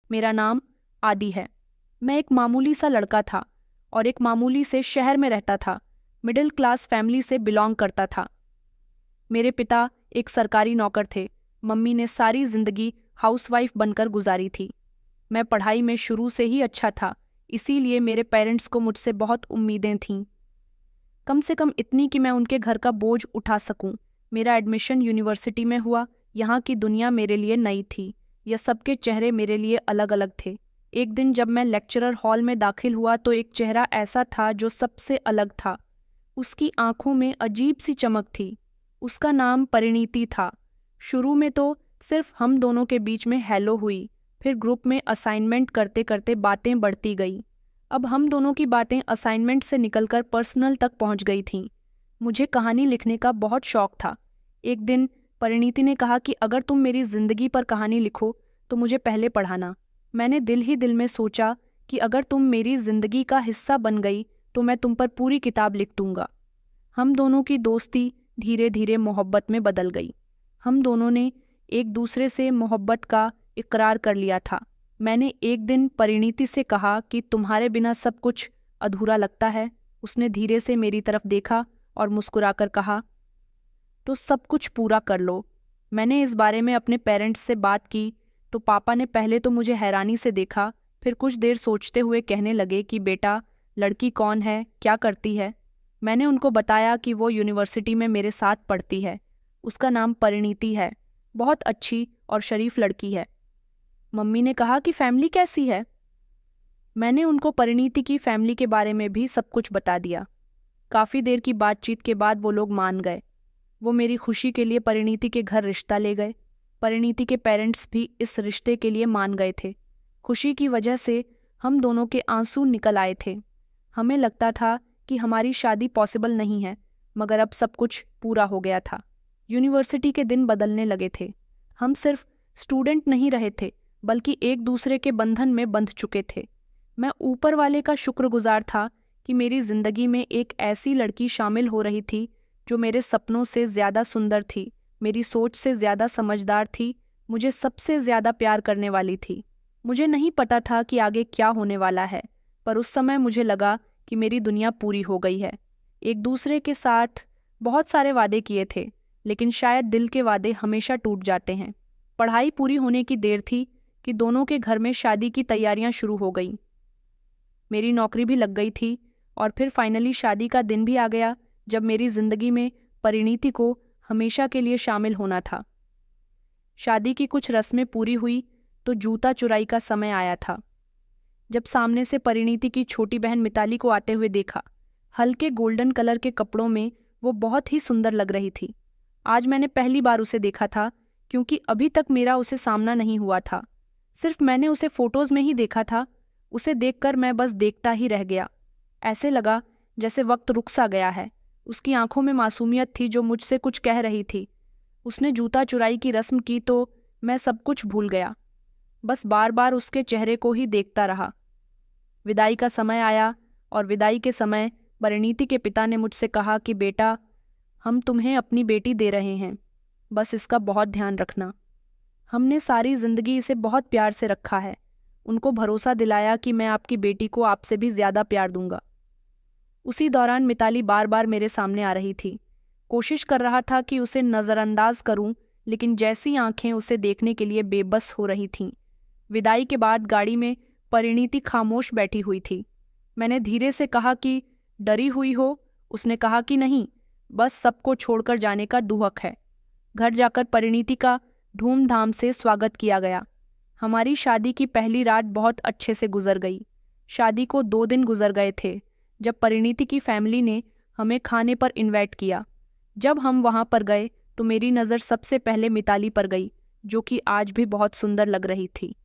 मेरा नाम आदि है। मैं एक मामूली सा लड़का था और एक मामूली से शहर में रहता था। मिडिल क्लास फैमिली से बिलोंग करता था। मेरे पिता एक सरकारी नौकर थे। मम्मी ने सारी जिंदगी हाउसवाइफ बनकर गुजारी थी। मैं पढ़ाई में शुरू से ही अच्छा था, इसीलिए मेरे पेरेंट्स को मुझसे बहुत उम्मीदें थीं। कम से कम इतनी कि मैं उनके घर का बोझ उठा सकूं। मेरा एडमिशन यूनिवर्सिटी में हुआ। यहाँ की दुनिया मेरे लिए नई थी। यह सबके चेहरे मेरे लिए अलग अलग थे। एक दिन जब मैं लेक्चरर हॉल में दाखिल हुआ तो एक चेहरा ऐसा था जो सबसे अलग था। उसकी आंखों में अजीब सी चमक थी। उसका नाम परिणीति था। शुरू में तो सिर्फ हम दोनों के बीच में हेलो हुई, फिर ग्रुप में असाइनमेंट करते करते बातें बढ़ती गई। अब हम दोनों की बातें असाइनमेंट से निकलकर पर्सनल तक पहुंच गई थीं। मुझे कहानी लिखने का बहुत शौक था। एक दिन परिणीति ने कहा कि अगर तुम मेरी जिंदगी पर कहानी लिखो तो मुझे पहले पढ़ाना। मैंने दिल ही दिल में सोचा कि अगर तुम मेरी जिंदगी का हिस्सा बन गई तो मैं तुम पर पूरी किताब लिख दूंगा। हम दोनों की दोस्ती धीरे धीरे मोहब्बत में बदल गई। हम दोनों ने एक दूसरे से मोहब्बत का इकरार कर लिया था। मैंने एक दिन परिणीति से कहा कि तुम्हारे बिना सब कुछ अधूरा लगता है। उसने धीरे से मेरी तरफ देखा और मुस्कुराकर कहा, तो सब कुछ पूरा कर लो। मैंने इस बारे में अपने पेरेंट्स से बात की तो पापा ने पहले तो मुझे हैरानी से देखा, फिर कुछ देर सोचते हुए कहने लगे कि बेटा, लड़की कौन है, क्या करती है। मैंने उनको बताया कि वो यूनिवर्सिटी में मेरे साथ पढ़ती है। उसका नाम परिणीति है। बहुत अच्छी और शरीफ लड़की है। मम्मी ने कहा कि फैमिली कैसी है। मैंने उनको परिणीति की फैमिली के बारे में भी सब कुछ बता दिया। काफ़ी देर की बातचीत के बाद वो लोग मान गए। वो मेरी खुशी के लिए परिणीति के घर रिश्ता ले गए। परिणीति के पेरेंट्स भी इस रिश्ते के लिए मान गए थे। खुशी की वजह से हम दोनों के आंसू निकल आए थे। हमें लगता था कि हमारी शादी पॉसिबल नहीं है, मगर अब सब कुछ पूरा हो गया था। यूनिवर्सिटी के दिन बदलने लगे थे। हम सिर्फ स्टूडेंट नहीं रहे थे, बल्कि एक दूसरे के बंधन में बंध चुके थे। मैं ऊपर वाले का शुक्रगुजार था कि मेरी जिंदगी में एक ऐसी लड़की शामिल हो रही थी जो मेरे सपनों से ज़्यादा सुंदर थी, मेरी सोच से ज़्यादा समझदार थी, मुझे सबसे ज़्यादा प्यार करने वाली थी। मुझे नहीं पता था कि आगे क्या होने वाला है, पर उस समय मुझे लगा कि मेरी दुनिया पूरी हो गई है। एक दूसरे के साथ बहुत सारे वादे किए थे, लेकिन शायद दिल के वादे हमेशा टूट जाते हैं। पढ़ाई पूरी होने की देर थी कि दोनों के घर में शादी की तैयारियां शुरू हो गईं। मेरी नौकरी भी लग गई थी और फिर फाइनली शादी का दिन भी आ गया जब मेरी जिंदगी में परिणीति को हमेशा के लिए शामिल होना था। शादी की कुछ रस्में पूरी हुई तो जूता चुराई का समय आया था। जब सामने से परिणीति की छोटी बहन मिताली को आते हुए देखा, हल्के गोल्डन कलर के कपड़ों में वो बहुत ही सुंदर लग रही थी। आज मैंने पहली बार उसे देखा था, क्योंकि अभी तक मेरा उसे सामना नहीं हुआ था। सिर्फ मैंने उसे फोटोज में ही देखा था। उसे देखकर मैं बस देखता ही रह गया। ऐसे लगा जैसे वक्त रुक सा गया है। उसकी आंखों में मासूमियत थी जो मुझसे कुछ कह रही थी। उसने जूता चुराई की रस्म की तो मैं सब कुछ भूल गया, बस बार बार उसके चेहरे को ही देखता रहा। विदाई का समय आया और विदाई के समय परिणीति के पिता ने मुझसे कहा कि बेटा, हम तुम्हें अपनी बेटी दे रहे हैं, बस इसका बहुत ध्यान रखना। हमने सारी जिंदगी इसे बहुत प्यार से रखा है। उनको भरोसा दिलाया कि मैं आपकी बेटी को आपसे भी ज्यादा प्यार दूंगा। उसी दौरान मिताली बार बार मेरे सामने आ रही थी। कोशिश कर रहा था कि उसे नज़रअंदाज करूं, लेकिन जैसी आंखें उसे देखने के लिए बेबस हो रही थीं। विदाई के बाद गाड़ी में परिणीति खामोश बैठी हुई थी। मैंने धीरे से कहा कि डरी हुई हो? उसने कहा कि नहीं, बस सबको छोड़कर जाने का दुहक है। घर जाकर परिणीति का धूमधाम से स्वागत किया गया। हमारी शादी की पहली रात बहुत अच्छे से गुजर गई। शादी को 2 दिन गुजर गए थे जब परिणीति की फैमिली ने हमें खाने पर इनवाइट किया। जब हम वहां पर गए तो मेरी नज़र सबसे पहले मिताली पर गई, जो कि आज भी बहुत सुंदर लग रही थी।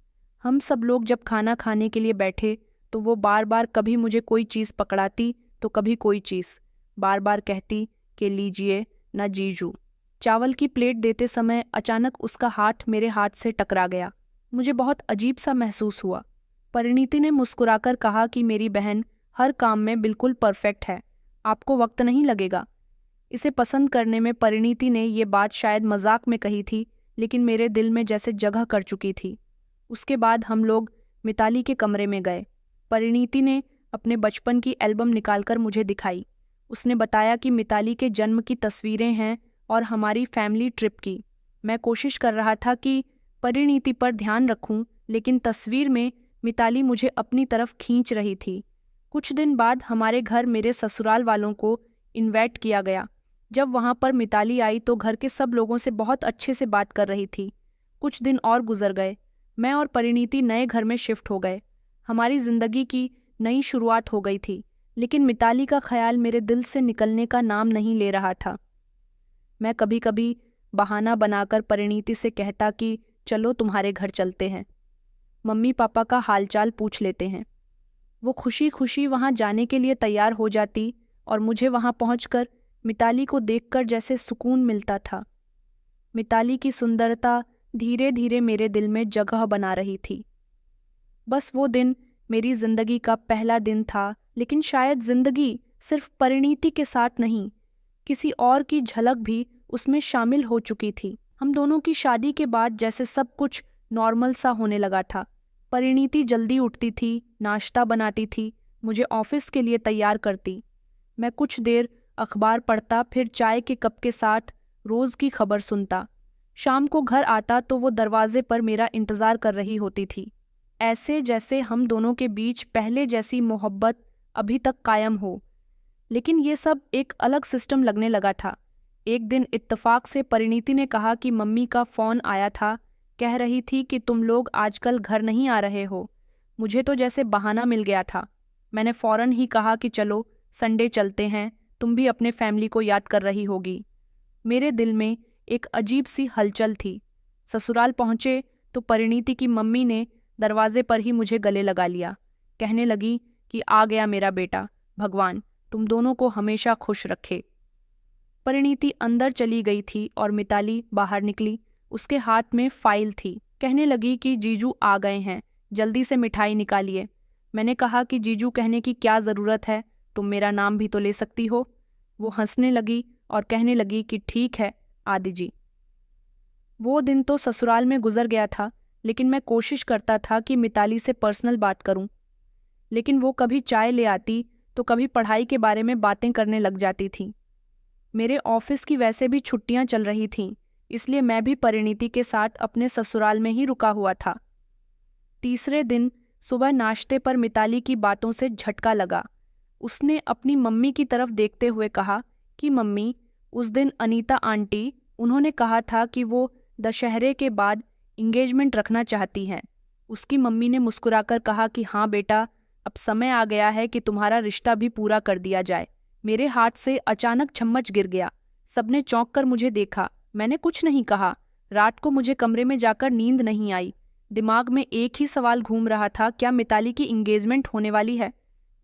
हम सब लोग जब खाना खाने के लिए बैठे तो वो बार बार कभी मुझे कोई चीज़ पकड़ाती तो कभी कोई चीज़, बार बार कहती कि लीजिए ना जीजू। चावल की प्लेट देते समय अचानक उसका हाथ मेरे हाथ से टकरा गया। मुझे बहुत अजीब सा महसूस हुआ। परिणीति ने मुस्कुराकर कहा कि मेरी बहन हर काम में बिल्कुल परफेक्ट है, आपको वक्त नहीं लगेगा। इसे पसंद करने में परिणीति ने ये बात शायद मजाक में कही थी, लेकिन मेरे दिल में जैसे जगह कर चुकी थी। उसके बाद हम लोग मिताली के कमरे में गए। परिणीति ने अपने बचपन की एल्बम निकालकर मुझे दिखाई। उसने बताया कि मिताली के जन्म की तस्वीरें हैं और हमारी फैमिली ट्रिप की। मैं कोशिश कर रहा था कि परिणीति पर ध्यान रखूं, लेकिन तस्वीर में मिताली मुझे अपनी तरफ खींच रही थी। कुछ दिन बाद हमारे घर मेरे ससुराल वालों को इनवाइट किया गया। जब वहां पर मिताली आई तो घर के सब लोगों से बहुत अच्छे से बात कर रही थी। कुछ दिन और गुजर गए। मैं और परिणीति नए घर में शिफ्ट हो गए। हमारी जिंदगी की नई शुरुआत हो गई थी, लेकिन मिताली का ख्याल मेरे दिल से निकलने का नाम नहीं ले रहा था। मैं कभी कभी बहाना बनाकर परिणीति से कहता कि चलो तुम्हारे घर चलते हैं, मम्मी पापा का हालचाल पूछ लेते हैं। वो खुशी खुशी वहां जाने के लिए तैयार हो जाती और मुझे वहां पहुंचकर मिताली को देखकर जैसे सुकून मिलता था। मिताली की सुंदरता धीरे धीरे मेरे दिल में जगह बना रही थी। बस वो दिन मेरी जिंदगी का पहला दिन था, लेकिन शायद जिंदगी सिर्फ परिणीति के साथ नहीं, किसी और की झलक भी उसमें शामिल हो चुकी थी। हम दोनों की शादी के बाद जैसे सब कुछ नॉर्मल सा होने लगा था। परिणीति जल्दी उठती थी, नाश्ता बनाती थी, मुझे ऑफिस के लिए तैयार करती। मैं कुछ देर अखबार पढ़ता, फिर चाय के कप के साथ रोज की खबर सुनता। शाम को घर आता तो वो दरवाजे पर मेरा इंतजार कर रही होती थी, ऐसे जैसे हम दोनों के बीच पहले जैसी मोहब्बत अभी तक कायम हो। लेकिन ये सब एक अलग सिस्टम लगने लगा था। एक दिन इत्तेफाक से परिणीति ने कहा कि मम्मी का फ़ोन आया था, कह रही थी कि तुम लोग आजकल घर नहीं आ रहे हो। मुझे तो जैसे बहाना मिल गया था। मैंने फ़ौरन ही कहा कि चलो संडे चलते हैं, तुम भी अपने फैमिली को याद कर रही होगी। मेरे दिल में एक अजीब सी हलचल थी। ससुराल पहुंचे तो परिणीति की मम्मी ने दरवाजे पर ही मुझे गले लगा लिया। कहने लगी कि आ गया मेरा बेटा, भगवान तुम दोनों को हमेशा खुश रखे। परिणीति अंदर चली गई थी और मिताली बाहर निकली। उसके हाथ में फाइल थी। कहने लगी कि जीजू आ गए हैं, जल्दी से मिठाई निकालिए। मैंने कहा कि जीजू कहने की क्या ज़रूरत है, तुम मेरा नाम भी तो ले सकती हो। वो हंसने लगी और कहने लगी कि ठीक है आदि जी। वो दिन तो ससुराल में गुजर गया था, लेकिन मैं कोशिश करता था कि मिताली से पर्सनल बात करूं। लेकिन वो कभी चाय ले आती तो कभी पढ़ाई के बारे में बातें करने लग जाती थी। मेरे ऑफिस की वैसे भी छुट्टियां चल रही थीं, इसलिए मैं भी परिणीति के साथ अपने ससुराल में ही रुका हुआ था। तीसरे दिन सुबह नाश्ते पर मिताली की बातों से झटका लगा। उसने अपनी मम्मी की तरफ देखते हुए कहा कि मम्मी, उस दिन अनीता आंटी, उन्होंने कहा था कि वो दशहरे के बाद इंगेजमेंट रखना चाहती हैं। उसकी मम्मी ने मुस्कुराकर कहा कि हाँ बेटा, अब समय आ गया है कि तुम्हारा रिश्ता भी पूरा कर दिया जाए। मेरे हाथ से अचानक चम्मच गिर गया। सबने चौंक कर मुझे देखा। मैंने कुछ नहीं कहा। रात को मुझे कमरे में जाकर नींद नहीं आई। दिमाग में एक ही सवाल घूम रहा था, क्या मिताली की इंगेजमेंट होने वाली है?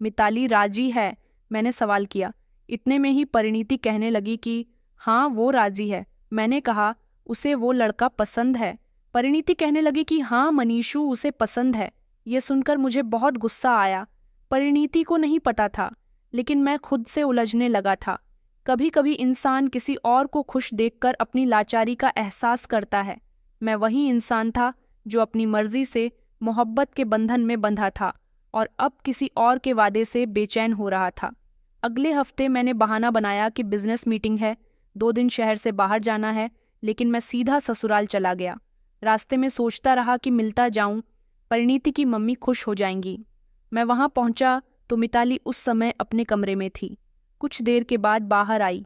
मिताली राजी है? मैंने सवाल किया। इतने में ही परिणीति कहने लगी कि हाँ वो राजी है। मैंने कहा उसे वो लड़का पसंद है। परिणीति कहने लगी कि हाँ मनीषू, उसे पसंद है। ये सुनकर मुझे बहुत गुस्सा आया। परिणीति को नहीं पता था, लेकिन मैं खुद से उलझने लगा था। कभी कभी इंसान किसी और को खुश देखकर अपनी लाचारी का एहसास करता है। मैं वही इंसान था जो अपनी मर्जी से मोहब्बत के बंधन में बंधा था और अब किसी और के वादे से बेचैन हो रहा था। अगले हफ्ते मैंने बहाना बनाया कि बिजनेस मीटिंग है, 2 दिन शहर से बाहर जाना है, लेकिन मैं सीधा ससुराल चला गया। रास्ते में सोचता रहा कि मिलता जाऊं, परिणीति की मम्मी खुश हो जाएंगी। मैं वहां पहुंचा तो मिताली उस समय अपने कमरे में थी। कुछ देर के बाद बाहर आई।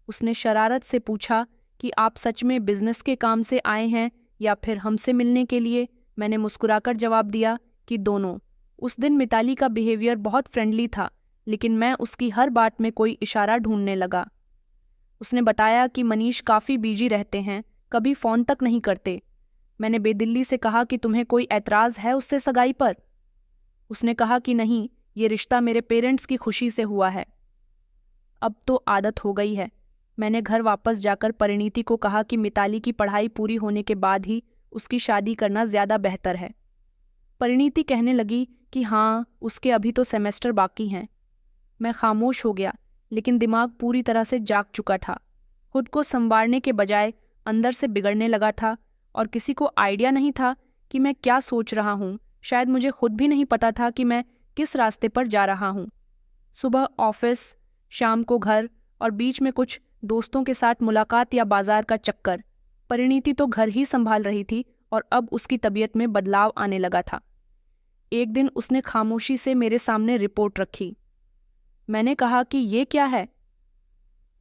उसने शरारत से पूछा कि आप सच में बिजनेस के काम से आए हैं या फिर हमसे मिलने के लिए? मैंने मुस्कुराकर जवाब दिया कि दोनों। उस दिन मिताली का बिहेवियर बहुत फ्रेंडली था, लेकिन मैं उसकी हर बात में कोई इशारा ढूंढने लगा। उसने बताया कि मनीष काफ़ी बिजी रहते हैं, कभी फ़ोन तक नहीं करते। मैंने बेदिल्ली से कहा कि तुम्हें कोई ऐतराज़ है उससे सगाई पर? उसने कहा कि नहीं, ये रिश्ता मेरे पेरेंट्स की खुशी से हुआ है। अब तो आदत हो गई है। मैंने घर वापस जाकर परिणीति को कहा कि मिताली की पढ़ाई पूरी होने के बाद ही उसकी शादी करना ज़्यादा बेहतर है। परिणीति कहने लगी कि हाँ, उसके अभी तो सेमेस्टर बाकी हैं। मैं खामोश हो गया, लेकिन दिमाग पूरी तरह से जाग चुका था। खुद को संवारने के बजाय अंदर से बिगड़ने लगा था और किसी को आइडिया नहीं था कि मैं क्या सोच रहा हूँ। शायद मुझे खुद भी नहीं पता था कि मैं किस रास्ते पर जा रहा हूँ। सुबह ऑफिस, शाम को घर और बीच में कुछ दोस्तों के साथ मुलाकात या बाजार का चक्कर। परिणीति तो घर ही संभाल रही थी और अब उसकी तबीयत में बदलाव आने लगा था। एक दिन उसने खामोशी से मेरे सामने रिपोर्ट रखी। मैंने कहा कि ये क्या है?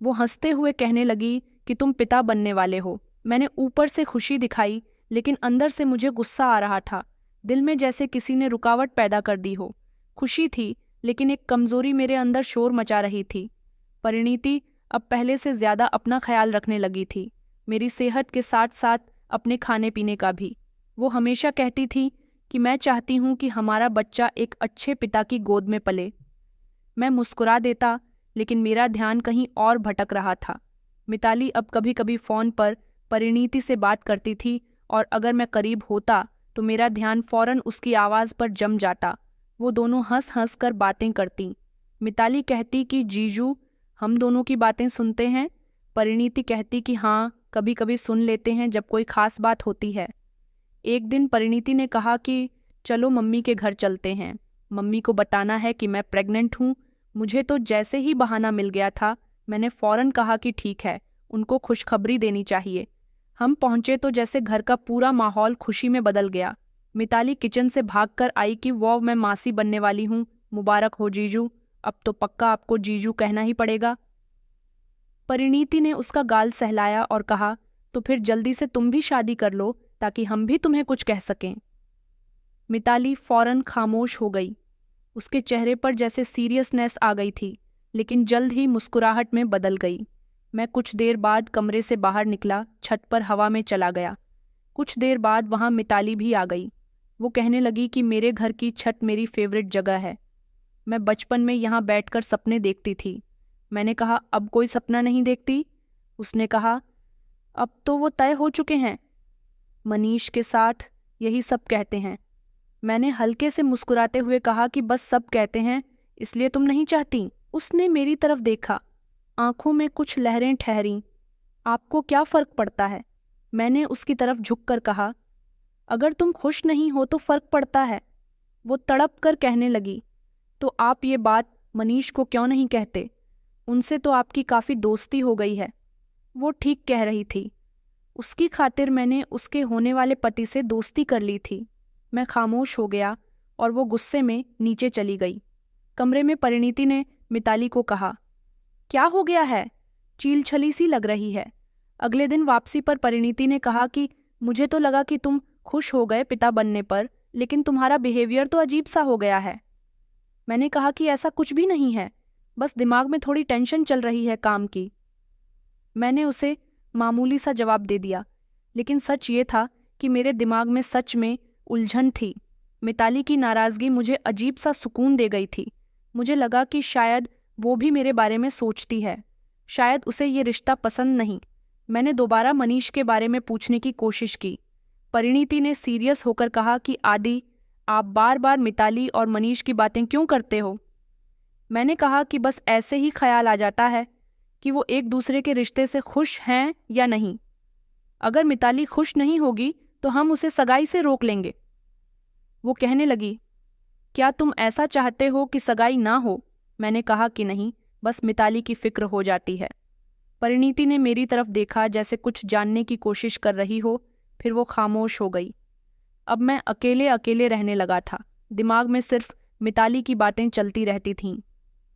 वो हंसते हुए कहने लगी कि तुम पिता बनने वाले हो। मैंने ऊपर से खुशी दिखाई, लेकिन अंदर से मुझे गुस्सा आ रहा था। दिल में जैसे किसी ने रुकावट पैदा कर दी हो। खुशी थी, लेकिन एक कमजोरी मेरे अंदर शोर मचा रही थी। परिणीति अब पहले से ज्यादा अपना ख्याल रखने लगी थी, मेरी सेहत के साथ साथ अपने खाने पीने का भी। वो हमेशा कहती थी कि मैं चाहती हूँ कि हमारा बच्चा एक अच्छे पिता की गोद में पले। मैं मुस्कुरा देता, लेकिन मेरा ध्यान कहीं और भटक रहा था। मिताली अब कभी कभी फ़ोन पर परिणीति से बात करती थी और अगर मैं करीब होता तो मेरा ध्यान फौरन उसकी आवाज़ पर जम जाता। वो दोनों हंस हंस कर बातें करती। मिताली कहती कि जीजू, हम दोनों की बातें सुनते हैं। परिणीति कहती कि हाँ, कभी कभी सुन लेते हैं जब कोई खास बात होती है। एक दिन परिणीति ने कहा कि चलो मम्मी के घर चलते हैं, मम्मी को बताना है कि मैं प्रेग्नेंट हूँ। मुझे तो जैसे ही बहाना मिल गया था, मैंने फौरन कहा कि ठीक है, उनको खुशखबरी देनी चाहिए। हम पहुंचे तो जैसे घर का पूरा माहौल खुशी में बदल गया। मिताली किचन से भागकर आई कि वो मैं मासी बनने वाली हूँ, मुबारक हो जीजू। अब तो पक्का आपको जीजू कहना ही पड़ेगा। परिणीति ने उसका गाल सहलाया और कहा, तो फिर जल्दी से तुम भी शादी कर लो ताकि हम भी तुम्हें कुछ कह सकें। मिताली फौरन खामोश हो गई। उसके चेहरे पर जैसे सीरियसनेस आ गई थी, लेकिन जल्द ही मुस्कुराहट में बदल गई। मैं कुछ देर बाद कमरे से बाहर निकला, छत पर हवा में चला गया। कुछ देर बाद वहाँ मिताली भी आ गई। वो कहने लगी कि मेरे घर की छत मेरी फेवरेट जगह है। मैं बचपन में यहाँ बैठकर सपने देखती थी। मैंने कहा, अब कोई सपना नहीं देखती? उसने कहा, अब तो वो तय हो चुके हैं। मनीष के साथ यही सब कहते हैं। मैंने हल्के से मुस्कुराते हुए कहा कि बस सब कहते हैं, इसलिए तुम नहीं चाहती? उसने मेरी तरफ देखा, आंखों में कुछ लहरें ठहरीं। आपको क्या फर्क पड़ता है? मैंने उसकी तरफ झुककर कहा, अगर तुम खुश नहीं हो तो फर्क पड़ता है। वो तड़प कर कहने लगी, तो आप ये बात मनीष को क्यों नहीं कहते? उनसे तो आपकी काफ़ी दोस्ती हो गई है। वो ठीक कह रही थी। उसकी खातिर मैंने उसके होने वाले पति से दोस्ती कर ली थी। मैं खामोश हो गया और वो गुस्से में नीचे चली गई। कमरे में परिणीति ने मिताली को कहा, क्या हो गया है? चील छली सी लग रही है। अगले दिन वापसी पर परिणीति ने कहा कि मुझे तो लगा कि तुम खुश हो गए पिता बनने पर, लेकिन तुम्हारा बिहेवियर तो अजीब सा हो गया है। मैंने कहा कि ऐसा कुछ भी नहीं है, बस दिमाग में थोड़ी टेंशन चल रही है काम की। मैंने उसे मामूली सा जवाब दे दिया, लेकिन सच ये था कि मेरे दिमाग में सच में उलझन थी। मिताली की नाराज़गी मुझे अजीब सा सुकून दे गई थी। मुझे लगा कि शायद वो भी मेरे बारे में सोचती है, शायद उसे ये रिश्ता पसंद नहीं। मैंने दोबारा मनीष के बारे में पूछने की कोशिश की। परिणीति ने सीरियस होकर कहा कि आदि, आप बार बार मिताली और मनीष की बातें क्यों करते हो? मैंने कहा कि बस ऐसे ही ख्याल आ जाता है कि वो एक दूसरे के रिश्ते से खुश हैं या नहीं। अगर मिताली खुश नहीं होगी तो हम उसे सगाई से रोक लेंगे। वो कहने लगी, क्या तुम ऐसा चाहते हो कि सगाई ना हो? मैंने कहा कि नहीं, बस मिताली की फिक्र हो जाती है। परिणीति ने मेरी तरफ देखा जैसे कुछ जानने की कोशिश कर रही हो, फिर वो खामोश हो गई। अब मैं अकेले अकेले रहने लगा था। दिमाग में सिर्फ मिताली की बातें चलती रहती थीं।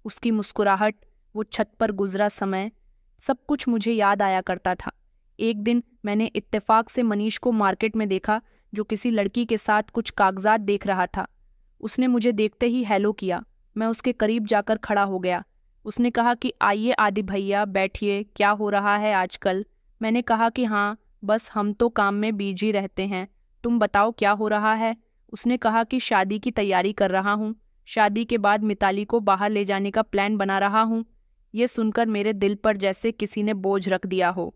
उसकी मुस्कुराहट, वो छत पर गुजरा समय, सब कुछ मुझे याद आया करता था। एक दिन मैंने इत्तेफाक से मनीष को मार्केट में देखा, जो किसी लड़की के साथ कुछ कागजात देख रहा था। उसने मुझे देखते ही हेलो किया। मैं उसके करीब जाकर खड़ा हो गया। उसने कहा कि आइए आदि भैया, बैठिए, क्या हो रहा है आजकल? मैंने कहा कि हाँ, बस हम तो काम में बिजी रहते हैं। तुम बताओ क्या हो रहा है? उसने कहा कि शादी की तैयारी कर रहा हूँ। शादी के बाद मिताली को बाहर ले जाने का प्लान बना रहा हूँ। ये सुनकर मेरे दिल पर जैसे किसी ने बोझ रख दिया हो।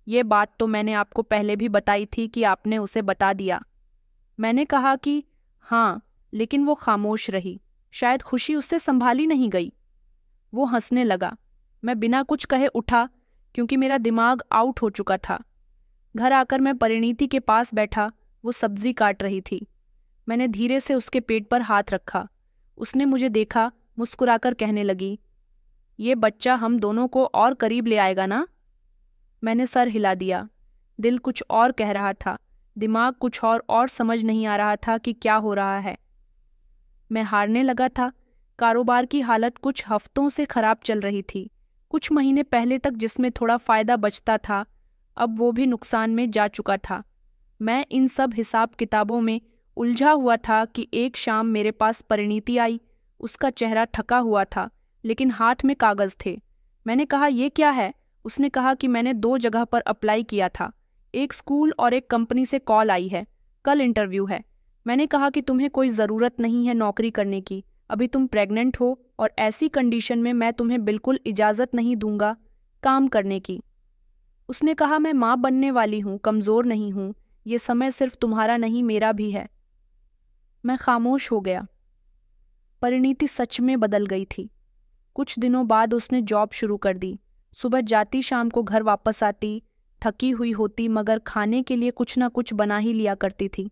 ये बात तो मैंने आपको पहले भी बताई थी कि आपने उसे बता दिया। मैंने कहा कि हाँ, लेकिन वो खामोश रही। शायद खुशी उससे संभाली नहीं गई। वो हंसने लगा। मैं बिना कुछ कहे उठा, क्योंकि मेरा दिमाग आउट हो चुका था। घर आकर मैं परिणीति के पास बैठा वो सब्जी काट रही थी। मैंने धीरे से उसके पेट पर हाथ रखा। उसने मुझे देखा, मुस्कुराकर कहने लगी, ये बच्चा हम दोनों को और करीब ले आएगा ना? मैंने सर हिला दिया। दिल कुछ और कह रहा था, दिमाग कुछ और समझ नहीं आ रहा था कि क्या हो रहा है। मैं हारने लगा था। कारोबार की हालत कुछ हफ्तों से खराब चल रही थी। कुछ महीने पहले तक जिसमें थोड़ा फायदा बचता था, अब वो भी नुकसान में जा चुका था। मैं इन सब हिसाब किताबों में उलझा हुआ था कि एक शाम मेरे पास परिणीति आई। उसका चेहरा थका हुआ था, लेकिन हाथ में कागज थे। मैंने कहा, ये क्या है? उसने कहा कि मैंने 2 जगह पर अप्लाई किया था, एक स्कूल और एक कंपनी से कॉल आई है, कल इंटरव्यू है। मैंने कहा कि तुम्हें कोई ज़रूरत नहीं है नौकरी करने की, अभी तुम प्रेग्नेंट हो और ऐसी कंडीशन में मैं तुम्हें बिल्कुल इजाज़त नहीं दूंगा काम करने की। उसने कहा, मैं माँ बनने वाली हूँ, कमज़ोर नहीं हूँ, ये समय सिर्फ तुम्हारा नहीं मेरा भी है। मैं खामोश हो गया। परिणीति सच में बदल गई थी। कुछ दिनों बाद उसने जॉब शुरू कर दी। सुबह जाती, शाम को घर वापस आती, थकी हुई होती, मगर खाने के लिए कुछ ना कुछ बना ही लिया करती थी।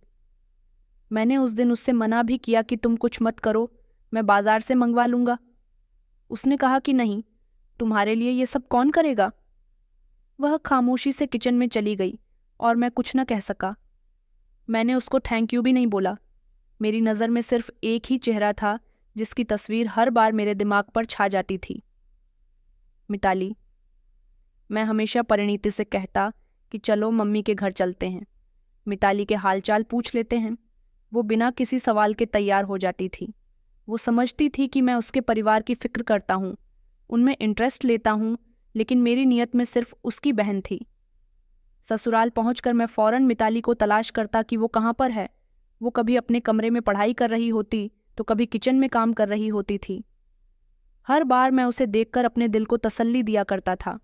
मैंने उस दिन उससे मना भी किया कि तुम कुछ मत करो, मैं बाजार से मंगवा लूंगा। उसने कहा कि नहीं, तुम्हारे लिए ये सब कौन करेगा। वह खामोशी से किचन में चली गई और मैं कुछ न कह सका। मैंने उसको थैंक यू भी नहीं बोला। मेरी नज़र में सिर्फ एक ही चेहरा था जिसकी तस्वीर हर बार मेरे दिमाग पर छा जाती थी, मिताली। मैं हमेशा परिणीति से कहता कि चलो मम्मी के घर चलते हैं, मिताली के हालचाल पूछ लेते हैं। वो बिना किसी सवाल के तैयार हो जाती थी। वो समझती थी कि मैं उसके परिवार की फिक्र करता हूँ, उनमें इंटरेस्ट लेता हूँ, लेकिन मेरी नीयत में सिर्फ उसकी बहन थी। ससुराल पहुंचकर मैं फौरन मिताली को तलाश करता कि वो कहाँ पर है। वो कभी अपने कमरे में पढ़ाई कर रही होती तो कभी किचन में काम कर रही होती थी। हर बार मैं उसे देखकर अपने दिल को तसल्ली दिया करता था।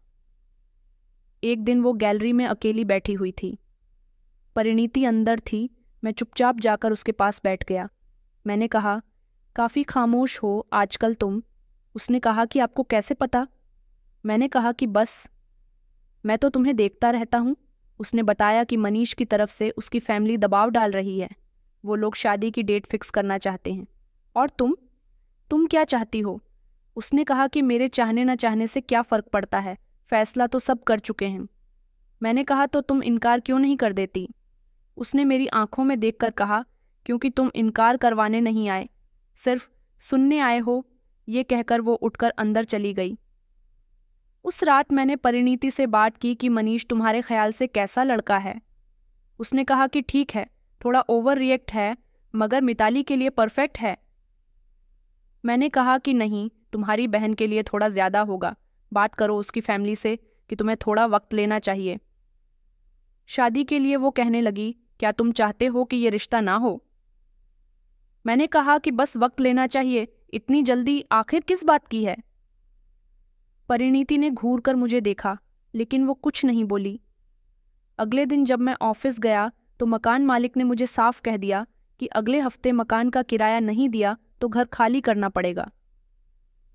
एक दिन वो गैलरी में अकेली बैठी हुई थी। परिणीति अंदर थी। मैं चुपचाप जाकर उसके पास बैठ गया। मैंने कहा, काफ़ी खामोश हो आजकल तुम। उसने कहा कि आपको कैसे पता? मैंने कहा कि बस, मैं तो तुम्हें देखता रहता हूँ। उसने बताया कि मनीष की तरफ से उसकी फैमिली दबाव डाल रही है। वो लोग शादी की डेट फिक्स करना चाहते हैं। और तुम क्या चाहती हो? उसने कहा कि मेरे चाहने न चाहने से क्या फ़र्क पड़ता है, फैसला तो सब कर चुके हैं। मैंने कहा, तो तुम इनकार क्यों नहीं कर देती? उसने मेरी आंखों में देखकर कहा, क्योंकि तुम इनकार करवाने नहीं आए, सिर्फ सुनने आए हो। ये कहकर वो उठकर अंदर चली गई। उस रात मैंने परिणीति से बात की कि मनीष तुम्हारे ख्याल से कैसा लड़का है। उसने कहा कि ठीक है, थोड़ा ओवर रिएक्ट है, मगर मिताली के लिए परफेक्ट है। मैंने कहा कि नहीं, तुम्हारी बहन के लिए थोड़ा ज़्यादा होगा। बात करो उसकी फैमिली से कि तुम्हें थोड़ा वक्त लेना चाहिए। शादी के लिए वो कहने लगी, क्या तुम चाहते हो कि ये रिश्ता ना हो? मैंने कहा कि बस वक्त लेना चाहिए, इतनी जल्दी आखिर किस बात की है? परिणीति ने घूर कर मुझे देखा, लेकिन वो कुछ नहीं बोली। अगले दिन जब मैं ऑफिस गया तो मकान मालिक ने मुझे साफ कह दिया कि अगले हफ्ते मकान का किराया नहीं दिया तो घर खाली करना पड़ेगा।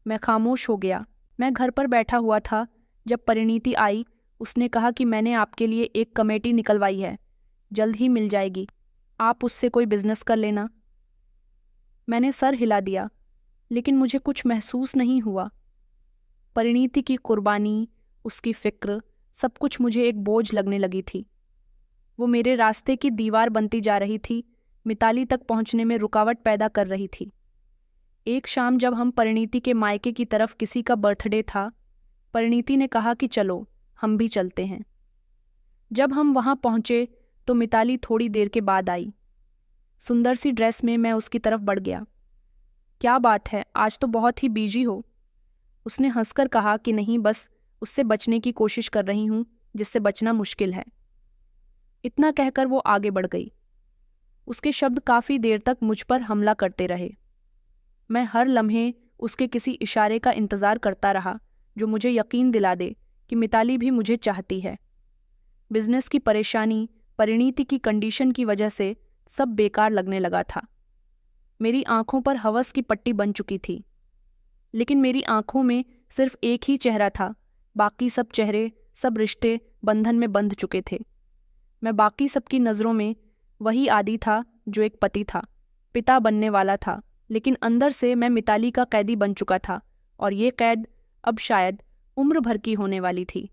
मैं खामोश हो गया। मैं घर पर बैठा हुआ था। जब परिणीति आई, उसने कहा कि मैंने आपके लिए एक कमेटी निकलवाई है, जल्द ही मिल जाएगी, आप उससे कोई बिजनेस कर लेना। मैंने सर हिला दिया, लेकिन मुझे कुछ महसूस नहीं हुआ। परिणीति की कुर्बानी, उसकी फिक्र, सब कुछ मुझे एक बोझ लगने लगी थी। वो मेरे रास्ते की दीवार बनती जा रही थी, मिताली तक पहुंचने में रुकावट पैदा कर रही थी। एक शाम जब हम परिणीति के मायके की तरफ, किसी का बर्थडे था, परिणीति ने कहा कि चलो हम भी चलते हैं। जब हम वहां पहुंचे तो मिताली थोड़ी देर के बाद आई। सुंदर सी ड्रेस में मैं उसकी तरफ बढ़ गया। क्या बात है, आज तो बहुत ही बिजी हो? उसने हंसकर कहा कि नहीं, बस उससे बचने की कोशिश कर रही हूं जिससे बचना मुश्किल है। इतना कहकर वो आगे बढ़ गई। उसके शब्द काफ़ी देर तक मुझ पर हमला करते रहे। मैं हर लम्हे उसके किसी इशारे का इंतज़ार करता रहा जो मुझे यकीन दिला दे कि मिताली भी मुझे चाहती है। बिजनेस की परेशानी, परिणीति की कंडीशन की वजह से सब बेकार लगने लगा था। मेरी आंखों पर हवस की पट्टी बन चुकी थी, लेकिन मेरी आंखों में सिर्फ एक ही चेहरा था, बाकी सब चेहरे, सब रिश्ते बंधन में बंध चुके थे। मैं बाकी सबकी नज़रों में वही आदि था जो एक पति था, पिता बनने वाला था, लेकिन अंदर से मैं मिताली का कैदी बन चुका था और ये कैद अब शायद उम्र भर की होने वाली थी।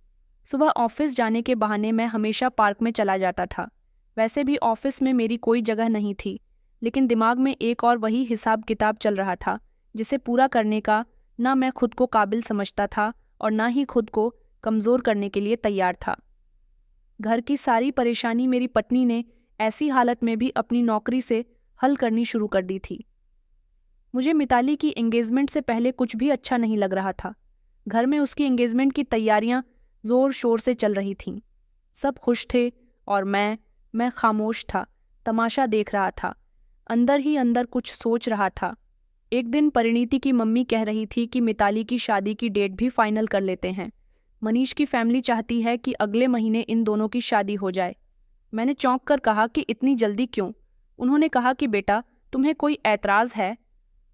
सुबह ऑफिस जाने के बहाने मैं हमेशा पार्क में चला जाता था। वैसे भी ऑफिस में मेरी कोई जगह नहीं थी, लेकिन दिमाग में एक और वही हिसाब किताब चल रहा था जिसे पूरा करने का ना मैं खुद को काबिल समझता था और ना ही खुद को कमज़ोर करने के लिए तैयार था। घर की सारी परेशानी मेरी पत्नी ने ऐसी हालत में भी अपनी नौकरी से हल करनी शुरू कर दी थी। मुझे मिताली की एंगेजमेंट से पहले कुछ भी अच्छा नहीं लग रहा था। घर में उसकी एंगेजमेंट की तैयारियां जोर शोर से चल रही थीं। सब खुश थे और मैं खामोश था, तमाशा देख रहा था, अंदर ही अंदर कुछ सोच रहा था। एक दिन परिणीति की मम्मी कह रही थी कि मिताली की शादी की डेट भी फाइनल कर लेते हैं। मनीष की फैमिली चाहती है कि अगले महीने इन दोनों की शादी हो जाए। मैंने चौंक कर कहा कि इतनी जल्दी क्यों? उन्होंने कहा कि बेटा, तुम्हें कोई ऐतराज़ है?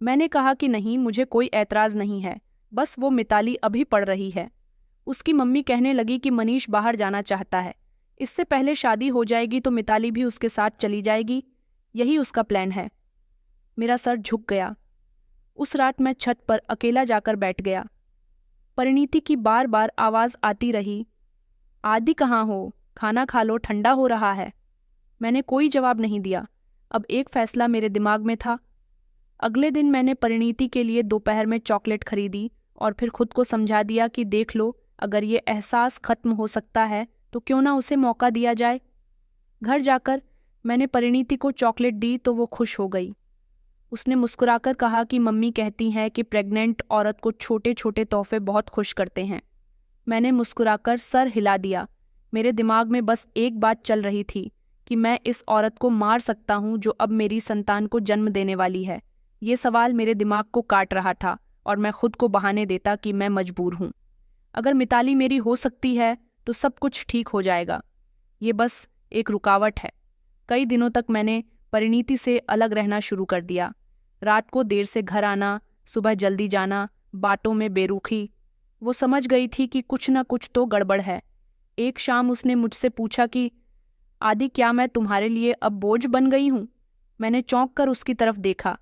मैंने कहा कि नहीं, मुझे कोई ऐतराज़ नहीं है, बस वो मिताली अभी पढ़ रही है। उसकी मम्मी कहने लगी कि मनीष बाहर जाना चाहता है, इससे पहले शादी हो जाएगी तो मिताली भी उसके साथ चली जाएगी, यही उसका प्लान है। मेरा सर झुक गया। उस रात मैं छत पर अकेला जाकर बैठ गया। परिणीति की बार बार आवाज़ आती रही, आदि कहाँ हो, खाना खा लो, ठंडा हो रहा है। मैंने कोई जवाब नहीं दिया। अब एक फैसला मेरे दिमाग में था। अगले दिन मैंने परिणीति के लिए दोपहर में चॉकलेट खरीदी और फिर खुद को समझा दिया कि देख लो, अगर ये एहसास खत्म हो सकता है तो क्यों ना उसे मौका दिया जाए। घर जाकर मैंने परिणीति को चॉकलेट दी तो वो खुश हो गई। उसने मुस्कुराकर कहा कि मम्मी कहती हैं कि प्रेग्नेंट औरत को छोटे छोटे तोहफे बहुत खुश करते हैं। मैंने मुस्कुराकर सर हिला दिया। मेरे दिमाग में बस एक बात चल रही थी कि मैं इस औरत को मार सकता हूँ जो अब मेरी संतान को जन्म देने वाली है। ये सवाल मेरे दिमाग को काट रहा था और मैं खुद को बहाने देता कि मैं मजबूर हूँ। अगर मिताली मेरी हो सकती है तो सब कुछ ठीक हो जाएगा। ये बस एक रुकावट है। कई दिनों तक मैंने परिणीति से अलग रहना शुरू कर दिया। रात को देर से घर आना, सुबह जल्दी जाना, बातों में बेरुखी। वो समझ गई थी कि कुछ न कुछ तो गड़बड़ है। एक शाम उसने मुझसे पूछा कि आदि, क्या मैं तुम्हारे लिए अब बोझ बन गई हूँ? मैंने चौंक कर उसकी तरफ देखा।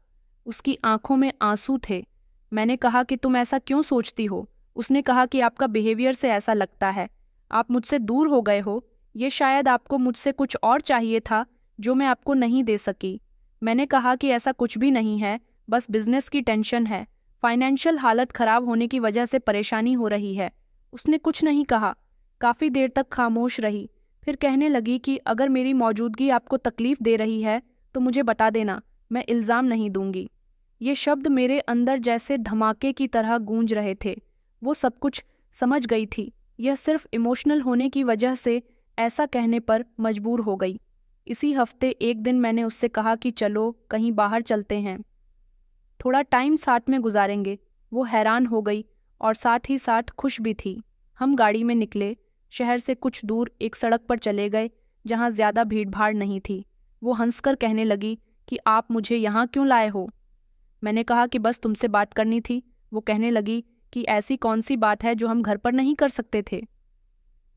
उसकी आंखों में आंसू थे। मैंने कहा कि तुम ऐसा क्यों सोचती हो? उसने कहा कि आपका बिहेवियर से ऐसा लगता है। आप मुझसे दूर हो गए हो। ये शायद आपको मुझसे कुछ और चाहिए था जो मैं आपको नहीं दे सकी। मैंने कहा कि ऐसा कुछ भी नहीं है, बस बिजनेस की टेंशन है। फाइनेंशियल हालत खराब होने की वजह से परेशानी हो रही है। उसने कुछ नहीं कहा। काफ़ी देर तक खामोश रही। फिर कहने लगी कि अगर मेरी मौजूदगी आपको तकलीफ दे रही है तो मुझे बता देना, मैं इल्ज़ाम नहीं दूंगी। ये शब्द मेरे अंदर जैसे धमाके की तरह गूंज रहे थे। वो सब कुछ समझ गई थी। यह सिर्फ इमोशनल होने की वजह से ऐसा कहने पर मजबूर हो गई। इसी हफ्ते एक दिन मैंने उससे कहा कि चलो कहीं बाहर चलते हैं, थोड़ा टाइम साथ में गुजारेंगे। वो हैरान हो गई और साथ ही साथ खुश भी थी। हम गाड़ी में निकले, शहर से कुछ दूर एक सड़क पर चले गए जहाँ ज़्यादा भीड़भाड़ नहीं थी। वो हंसकर कहने लगी कि आप मुझे यहाँ क्यों लाए हो? मैंने कहा कि बस तुमसे बात करनी थी। वो कहने लगी कि ऐसी कौन सी बात है जो हम घर पर नहीं कर सकते थे?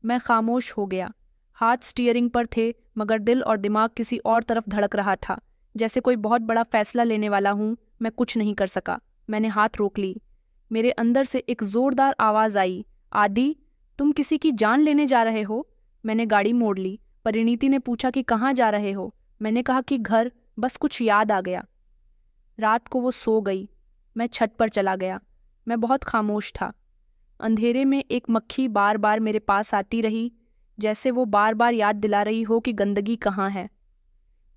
मैं खामोश हो गया। हाथ स्टीयरिंग पर थे मगर दिल और दिमाग किसी और तरफ धड़क रहा था, जैसे कोई बहुत बड़ा फैसला लेने वाला हूँ। मैं कुछ नहीं कर सका। मैंने हाथ रोक ली। मेरे अंदर से एक जोरदार आवाज़ आई, आदि, तुम किसी की जान लेने जा रहे हो? मैंने गाड़ी मोड़ ली। परिणीति ने पूछा कि कहाँ जा रहे हो? मैंने कहा कि घर, बस कुछ याद आ गया। रात को वो सो गई। मैं छत पर चला गया। मैं बहुत खामोश था। अंधेरे में एक मक्खी बार बार मेरे पास आती रही, जैसे वो बार बार याद दिला रही हो कि गंदगी कहाँ है।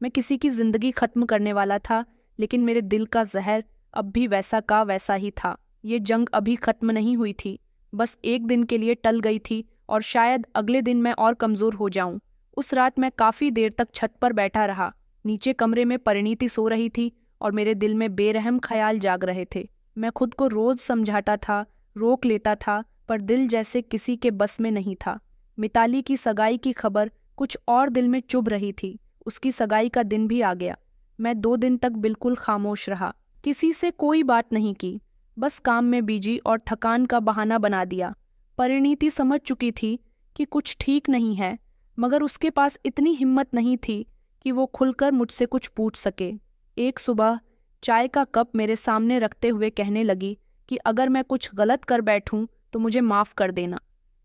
मैं किसी की जिंदगी खत्म करने वाला था, लेकिन मेरे दिल का जहर अब भी वैसा का वैसा ही था। ये जंग अभी खत्म नहीं हुई थी, बस एक दिन के लिए टल गई थी और शायद अगले दिन मैं और कमज़ोर हो जाऊं। उस रात मैं काफ़ी देर तक छत पर बैठा रहा। नीचे कमरे में परिणीति सो रही थी और मेरे दिल में बेरहम ख्याल जाग रहे थे। मैं खुद को रोज़ समझाता था, रोक लेता था, पर दिल जैसे किसी के बस में नहीं था। मिताली की सगाई की खबर कुछ और दिल में चुभ रही थी। उसकी सगाई का दिन भी आ गया। मैं 2 दिन तक बिल्कुल खामोश रहा। किसी से कोई बात नहीं की, बस काम में बिजी और थकान का बहाना बना दिया। परिणीति समझ चुकी थी कि कुछ ठीक नहीं है, मगर उसके पास इतनी हिम्मत नहीं थी कि वो खुलकर मुझसे कुछ पूछ सके। एक सुबह चाय का कप मेरे सामने रखते हुए कहने लगी कि अगर मैं कुछ गलत कर बैठूं तो मुझे माफ़ कर देना।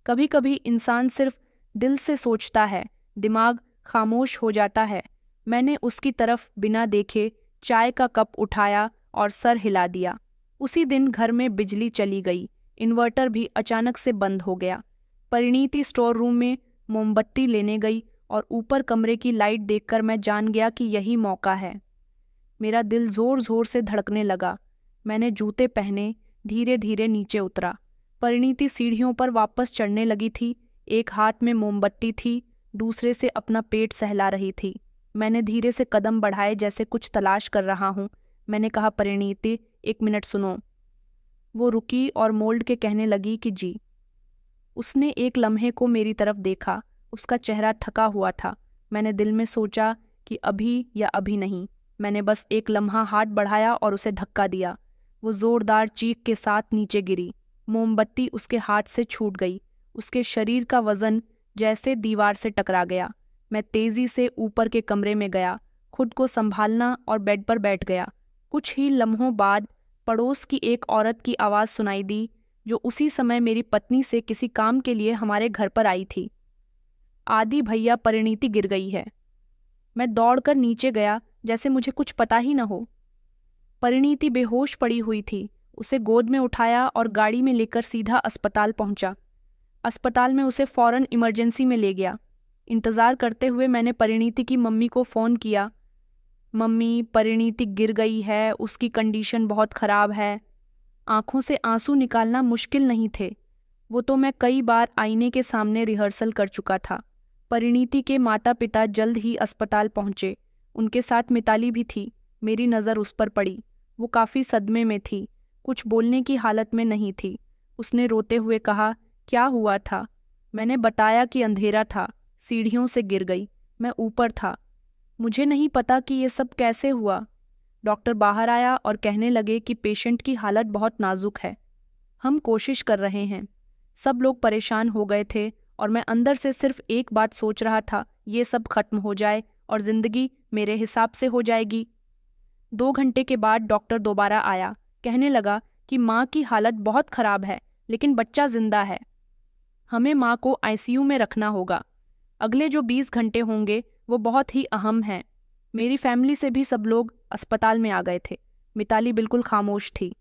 कभी कभी इंसान सिर्फ दिल से सोचता है, दिमाग खामोश हो जाता है। मैंने उसकी तरफ बिना देखे चाय का कप उठाया और सर हिला दिया। उसी दिन घर में बिजली चली गई, इन्वर्टर भी अचानक से बंद हो गया। परिणीति स्टोर रूम में मोमबत्ती लेने गई और ऊपर कमरे की लाइट देखकर मैं जान गया कि यही मौका है। मेरा दिल जोर जोर से धड़कने लगा। मैंने जूते पहने, धीरे धीरे नीचे उतरा। परिणीति सीढ़ियों पर वापस चढ़ने लगी थी। एक हाथ में मोमबत्ती थी, दूसरे से अपना पेट सहला रही थी। मैंने धीरे से कदम बढ़ाए जैसे कुछ तलाश कर रहा हूँ। मैंने कहा, परिणीति 1 मिनट सुनो। वो रुकी और मोल्ड के कहने लगी कि जी। उसने एक लम्हे को मेरी तरफ देखा। उसका चेहरा थका हुआ था। मैंने दिल में सोचा कि अभी या अभी नहीं। मैंने बस एक लम्हा हाथ बढ़ाया और उसे धक्का दिया। वो जोरदार चीख के साथ नीचे गिरी। मोमबत्ती उसके हाथ से छूट गई। उसके शरीर का वजन जैसे दीवार से टकरा गया। मैं तेजी से ऊपर के कमरे में गया, खुद को संभालना और बेड पर बैठ गया। कुछ ही लम्हों बाद पड़ोस की एक औरत की आवाज़ सुनाई दी, जो उसी समय मेरी पत्नी से किसी काम के लिए हमारे घर पर आई थी। आदि भैया, परिणीति गिर गई है। मैं दौड़कर नीचे गया जैसे मुझे कुछ पता ही न हो। परिणीति बेहोश पड़ी हुई थी। उसे गोद में उठाया और गाड़ी में लेकर सीधा अस्पताल पहुंचा। अस्पताल में उसे फौरन इमरजेंसी में ले गया। इंतज़ार करते हुए मैंने परिणीति की मम्मी को फ़ोन किया। मम्मी, परिणीति गिर गई है, उसकी कंडीशन बहुत ख़राब है। आंखों से आंसू निकालना मुश्किल नहीं थे। वो तो मैं कई बार आईने के सामने रिहर्सल कर चुका था। परिणीति के माता पिता जल्द ही अस्पताल पहुंचे। उनके साथ मिताली भी थी। मेरी नज़र उस पर पड़ी। वो काफ़ी सदमे में थी, कुछ बोलने की हालत में नहीं थी। उसने रोते हुए कहा, क्या हुआ था? मैंने बताया कि अंधेरा था, सीढ़ियों से गिर गई। मैं ऊपर था, मुझे नहीं पता कि ये सब कैसे हुआ। डॉक्टर बाहर आया और कहने लगे कि पेशेंट की हालत बहुत नाजुक है, हम कोशिश कर रहे हैं। सब लोग परेशान हो गए थे और मैं अंदर से सिर्फ एक बात सोच रहा था, ये सब खत्म हो जाए और जिंदगी मेरे हिसाब से हो जाएगी। 2 घंटे के बाद डॉक्टर दोबारा आया। कहने लगा कि माँ की हालत बहुत ख़राब है, लेकिन बच्चा जिंदा है। हमें माँ को आईसीयू में रखना होगा। अगले जो 20 घंटे होंगे वो बहुत ही अहम हैं। मेरी फैमिली से भी सब लोग अस्पताल में आ गए थे। मिताली बिल्कुल खामोश थी।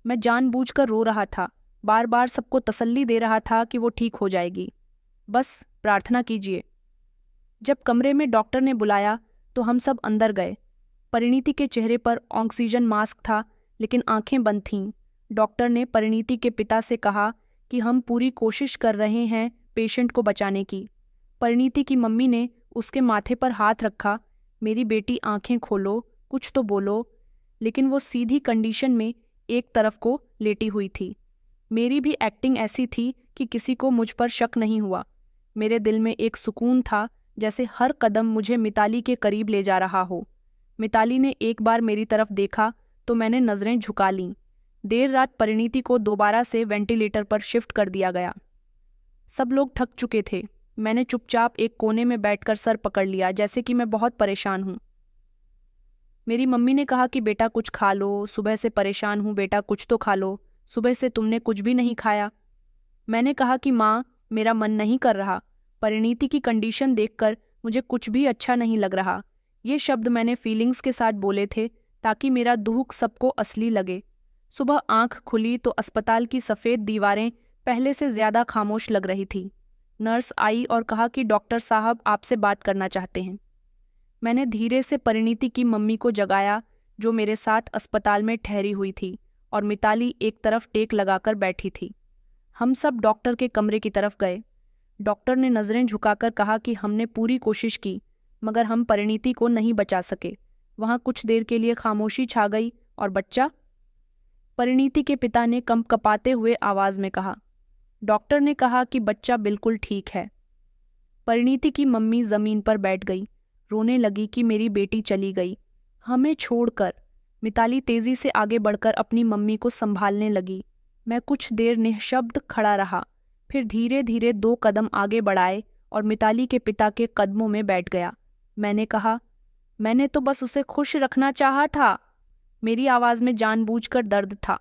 मैं जानबूझकर रो रहा था, बार बार सबको तसल्ली दे रहा था कि वो ठीक हो जाएगी, बस प्रार्थना कीजिए। जब कमरे में डॉक्टर ने बुलाया तो हम सब अंदर गए। परिणीति के चेहरे पर ऑक्सीजन मास्क था, लेकिन आंखें बंद थीं। डॉक्टर ने परिणीति के पिता से कहा कि हम पूरी कोशिश कर रहे हैं पेशेंट को बचाने की। परिणीति की मम्मी ने उसके माथे पर हाथ रखा। मेरी बेटी, आंखें खोलो, कुछ तो बोलो। लेकिन वो सीधी कंडीशन में एक तरफ को लेटी हुई थी। मेरी भी एक्टिंग ऐसी थी कि किसी को मुझ पर शक नहीं हुआ। मेरे दिल में एक सुकून था, जैसे हर कदम मुझे मिताली के करीब ले जा रहा हो। मिताली ने एक बार मेरी तरफ देखा तो मैंने नज़रें झुका लीं। देर रात परिणीति को दोबारा से वेंटिलेटर पर शिफ्ट कर दिया गया। सब लोग थक चुके थे। मैंने चुपचाप एक कोने में बैठकर सर पकड़ लिया, जैसे कि मैं बहुत परेशान हूँ। मेरी मम्मी ने कहा कि बेटा कुछ खा लो, सुबह से परेशान हूँ बेटा, कुछ तो खा लो, सुबह से तुमने कुछ भी नहीं खाया। मैंने कहा कि माँ, मेरा मन नहीं कर रहा। परिणीति की कंडीशन देखकर मुझे कुछ भी अच्छा नहीं लग रहा। ये शब्द मैंने फीलिंग्स के साथ बोले थे ताकि मेरा दुख सबको असली लगे। सुबह आंख खुली तो अस्पताल की सफ़ेद दीवारें पहले से ज़्यादा खामोश लग रही थी। नर्स आई और कहा कि डॉक्टर साहब आपसे बात करना चाहते हैं। मैंने धीरे से परिणीति की मम्मी को जगाया, जो मेरे साथ अस्पताल में ठहरी हुई थी, और मिताली एक तरफ टेक लगाकर बैठी थी। हम सब डॉक्टर के कमरे की तरफ गए। डॉक्टर ने नज़रें झुकाकर कहा कि हमने पूरी कोशिश की, मगर हम परिणीति को नहीं बचा सके। वहाँ कुछ देर के लिए खामोशी छा गई। और बच्चा? परिणीति के पिता ने कंपकपाते हुए आवाज़ में कहा। डॉक्टर ने कहा कि बच्चा बिल्कुल ठीक है। परिणीति की मम्मी ज़मीन पर बैठ गई, रोने लगी कि मेरी बेटी चली गई, हमें छोड़कर। मिताली तेज़ी से आगे बढ़कर अपनी मम्मी को संभालने लगी। मैं कुछ देर निःशब्द खड़ा रहा, फिर धीरे धीरे 2 कदम आगे बढ़ाए और मिताली के पिता के कदमों में बैठ गया। मैंने कहा, मैंने तो बस उसे खुश रखना चाहा था। मेरी आवाज़ में जानबूझकर दर्द था।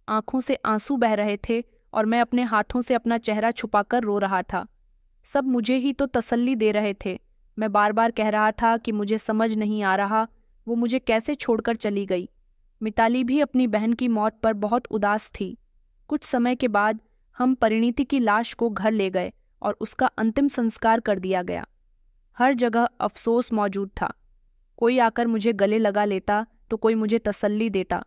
आंखों से आंसू बह रहे थे और मैं अपने हाथों से अपना चेहरा छुपाकर रो रहा था। सब मुझे ही तो तसल्ली दे रहे थे। मैं बार बार कह रहा था कि मुझे समझ नहीं आ रहा वो मुझे कैसे छोड़कर चली गई। मिताली भी अपनी बहन की मौत पर बहुत उदास थी। कुछ समय के बाद हम परिणीति की लाश को घर ले गए और उसका अंतिम संस्कार कर दिया गया। हर जगह अफसोस मौजूद था। कोई आकर मुझे गले लगा लेता तो कोई मुझे तसल्ली देता।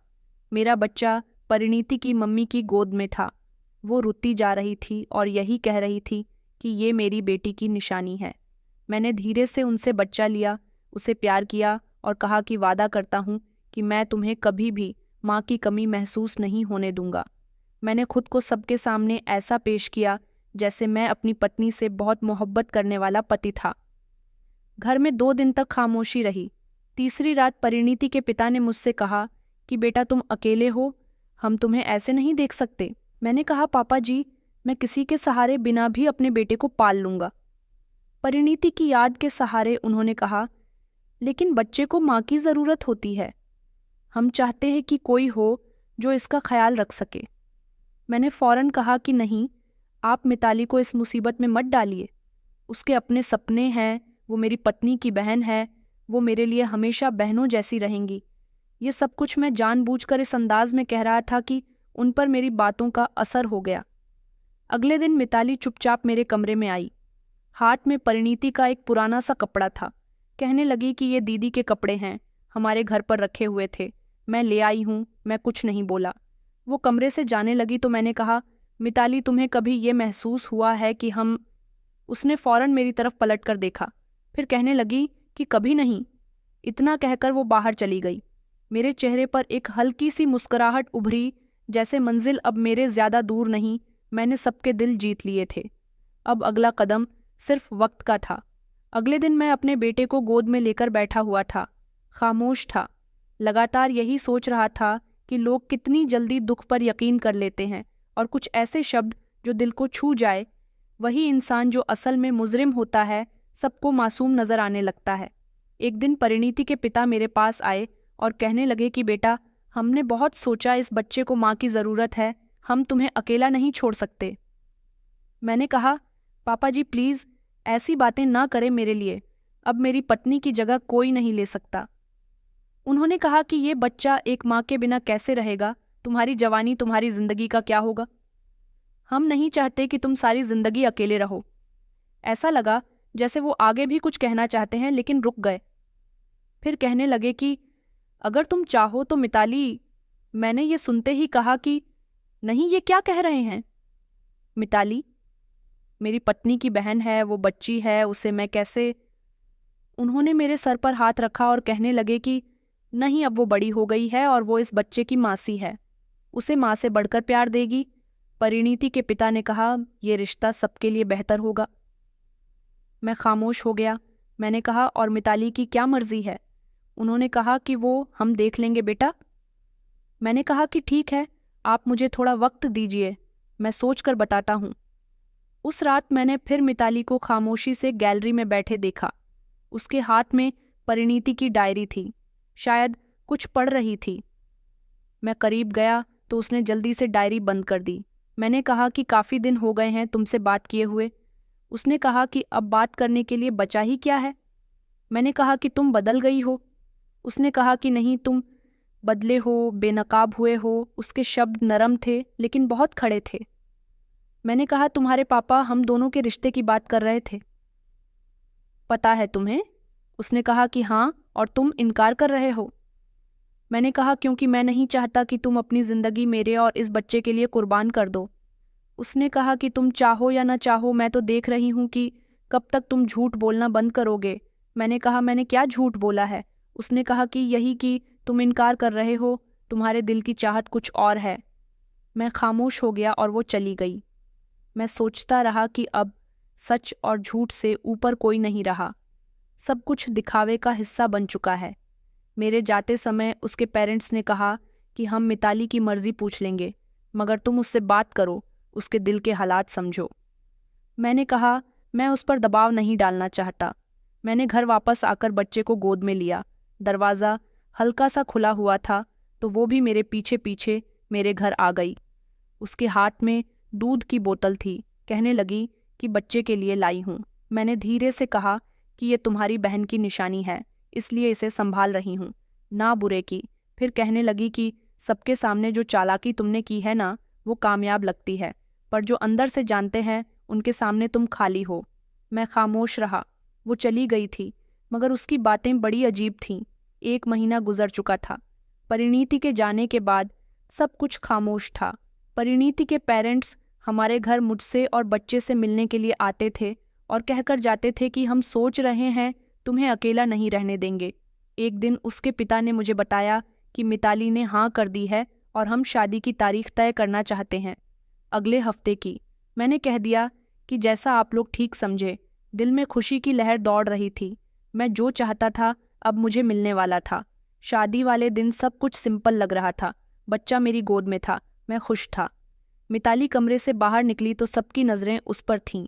मेरा बच्चा परिणीति की मम्मी की गोद में था। वो रोती जा रही थी और यही कह रही थी कि ये मेरी बेटी की निशानी है। मैंने धीरे से उनसे बच्चा लिया, उसे प्यार किया और कहा कि वादा करता हूँ कि मैं तुम्हें कभी भी माँ की कमी महसूस नहीं होने दूंगा। मैंने खुद को सबके सामने ऐसा पेश किया जैसे मैं अपनी पत्नी से बहुत मोहब्बत करने वाला पति था। घर में 2 दिन तक खामोशी रही। तीसरी रात परिणीति के पिता ने मुझसे कहा कि बेटा तुम अकेले हो, हम तुम्हें ऐसे नहीं देख सकते। मैंने कहा, पापा जी, मैं किसी के सहारे बिना भी अपने बेटे को पाल लूंगा। परिणीति की याद के सहारे उन्होंने कहा, लेकिन बच्चे को माँ की ज़रूरत होती है। हम चाहते हैं कि कोई हो जो इसका ख्याल रख सके। मैंने फौरन कहा कि नहीं, आप मिताली को इस मुसीबत में मत डालिए। उसके अपने सपने हैं, वो मेरी पत्नी की बहन है, वो मेरे लिए हमेशा बहनों जैसी रहेंगी। ये सब कुछ मैं जानबूझकर इस अंदाज में कह रहा था कि उन पर मेरी बातों का असर हो गया। अगले दिन मिताली चुपचाप मेरे कमरे में आई। हाथ में परिणीति का एक पुराना सा कपड़ा था। कहने लगी कि ये दीदी के कपड़े हैं, हमारे घर पर रखे हुए थे, मैं ले आई हूँ। मैं कुछ नहीं बोला। वो कमरे से जाने लगी तो मैंने कहा, मिताली तुम्हें कभी ये महसूस हुआ है कि हम। उसने फौरन मेरी तरफ पलटकर देखा, फिर कहने लगी कि कभी नहीं। इतना कहकर वो बाहर चली गई। मेरे चेहरे पर एक हल्की सी मुस्कुराहट उभरी, जैसे मंजिल अब मेरे ज्यादा दूर नहीं, मैंने सबके दिल जीत लिए थे। अब अगला कदम सिर्फ वक्त का था। अगले दिन मैं अपने बेटे को गोद में लेकर बैठा हुआ था, खामोश था। लगातार यही सोच रहा था कि लोग कितनी जल्दी दुख पर यकीन कर लेते हैं और कुछ ऐसे शब्द जो दिल को छू जाए, वही इंसान जो असल में मुजरिम होता है, सबको मासूम नजर आने लगता है। एक दिन परिणीति के पिता मेरे पास आए और कहने लगे कि बेटा, हमने बहुत सोचा, इस बच्चे को माँ की ज़रूरत है, हम तुम्हें अकेला नहीं छोड़ सकते। मैंने कहा, पापा जी प्लीज़ ऐसी बातें ना करें मेरे लिए, अब मेरी पत्नी की जगह कोई नहीं ले सकता। उन्होंने कहा कि ये बच्चा एक माँ के बिना कैसे रहेगा, तुम्हारी जवानी, तुम्हारी ज़िंदगी का क्या होगा। हम नहीं चाहते कि तुम सारी ज़िंदगी अकेले रहो। ऐसा लगा जैसे वो आगे भी कुछ कहना चाहते हैं लेकिन रुक गए। फिर कहने लगे कि अगर तुम चाहो तो मिताली। मैंने ये सुनते ही कहा कि नहीं, ये क्या कह रहे हैं। मिताली मेरी पत्नी की बहन है, वो बच्ची है, उसे मैं कैसे। उन्होंने मेरे सर पर हाथ रखा और कहने लगे कि नहीं, अब वो बड़ी हो गई है और वो इस बच्चे की मासी है, उसे माँ से बढ़कर प्यार देगी। परिणीति के पिता ने कहा, ये रिश्ता सबके लिए बेहतर होगा। मैं खामोश हो गया। मैंने कहा, और मिताली की क्या मर्जी है। उन्होंने कहा कि वो हम देख लेंगे बेटा। मैंने कहा कि ठीक है, आप मुझे थोड़ा वक्त दीजिए, मैं सोच कर बताता हूँ। उस रात मैंने फिर मिताली को खामोशी से गैलरी में बैठे देखा। उसके हाथ में परिणीति की डायरी थी, शायद कुछ पढ़ रही थी। मैं करीब गया तो उसने जल्दी से डायरी बंद कर दी। मैंने कहा कि काफ़ी दिन हो गए हैं तुमसे बात किए हुए। उसने कहा कि अब बात करने के लिए बचा ही क्या है। मैंने कहा कि तुम बदल गई हो। उसने कहा कि नहीं, तुम बदले हो, बेनकाब हुए हो। उसके शब्द नरम थे लेकिन बहुत खड़े थे। मैंने कहा, तुम्हारे पापा हम दोनों के रिश्ते की बात कर रहे थे, पता है तुम्हें। उसने कहा कि हाँ, और तुम इनकार कर रहे हो। मैंने कहा, क्योंकि मैं नहीं चाहता कि तुम अपनी ज़िंदगी मेरे और इस बच्चे के लिए कुर्बान कर दो। उसने कहा कि तुम चाहो या ना चाहो, मैं तो देख रही हूँ कि कब तक तुम झूठ बोलना बंद करोगे। मैंने कहा, मैंने क्या झूठ बोला है। उसने कहा कि यही कि तुम इनकार कर रहे हो, तुम्हारे दिल की चाहत कुछ और है। मैं खामोश हो गया और वो चली गई। मैं सोचता रहा कि अब सच और झूठ से ऊपर कोई नहीं रहा, सब कुछ दिखावे का हिस्सा बन चुका है। मेरे जाते समय उसके पेरेंट्स ने कहा कि हम मिताली की मर्जी पूछ लेंगे, मगर तुम उससे बात करो, उसके दिल के हालात समझो। मैंने कहा, मैं उस पर दबाव नहीं डालना चाहता। मैंने घर वापस आकर बच्चे को गोद में लिया। दरवाज़ा हल्का सा खुला हुआ था तो वो भी मेरे पीछे पीछे मेरे घर आ गई। उसके हाथ में दूध की बोतल थी। कहने लगी कि बच्चे के लिए लाई हूँ। मैंने धीरे से कहा कि ये तुम्हारी बहन की निशानी है, इसलिए इसे संभाल रही हूँ, ना बुरे की। फिर कहने लगी कि सबके सामने जो चालाकी तुमने की है ना, वो कामयाब लगती है, पर जो अंदर से जानते हैं उनके सामने तुम खाली हो। मैं खामोश रहा। वो चली गई थी, मगर उसकी बातें बड़ी अजीब थीं। 1 महीना गुजर चुका था। परिणीति के जाने के बाद सब कुछ खामोश था। परिणीति के पेरेंट्स हमारे घर मुझसे और बच्चे से मिलने के लिए आते थे और कहकर जाते थे कि हम सोच रहे हैं तुम्हें अकेला नहीं रहने देंगे। एक दिन उसके पिता ने मुझे बताया कि मिताली ने हाँ कर दी है और हम शादी की तारीख तय करना चाहते हैं, अगले हफ्ते की। मैंने कह दिया कि जैसा आप लोग ठीक समझे। दिल में खुशी की लहर दौड़ रही थी। मैं जो चाहता था अब मुझे मिलने वाला था। शादी वाले दिन सब कुछ सिंपल लग रहा था। बच्चा मेरी गोद में था, मैं खुश था। मिताली कमरे से बाहर निकली तो सबकी नज़रें उस पर थीं।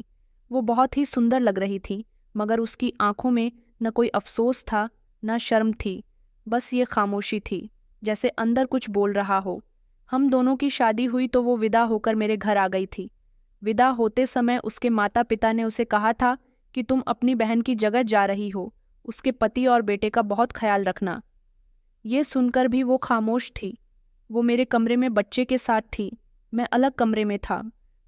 वो बहुत ही सुंदर लग रही थी, मगर उसकी आंखों में न कोई अफसोस था न शर्म थी, बस ये खामोशी थी, जैसे अंदर कुछ बोल रहा हो। हम दोनों की शादी हुई तो वो विदा होकर मेरे घर आ गई थी। विदा होते समय उसके माता पिता ने उसे कहा था कि तुम अपनी बहन की जगह जा रही हो, उसके पति और बेटे का बहुत ख्याल रखना। ये सुनकर भी वो खामोश थी। वो मेरे कमरे में बच्चे के साथ थी, मैं अलग कमरे में था।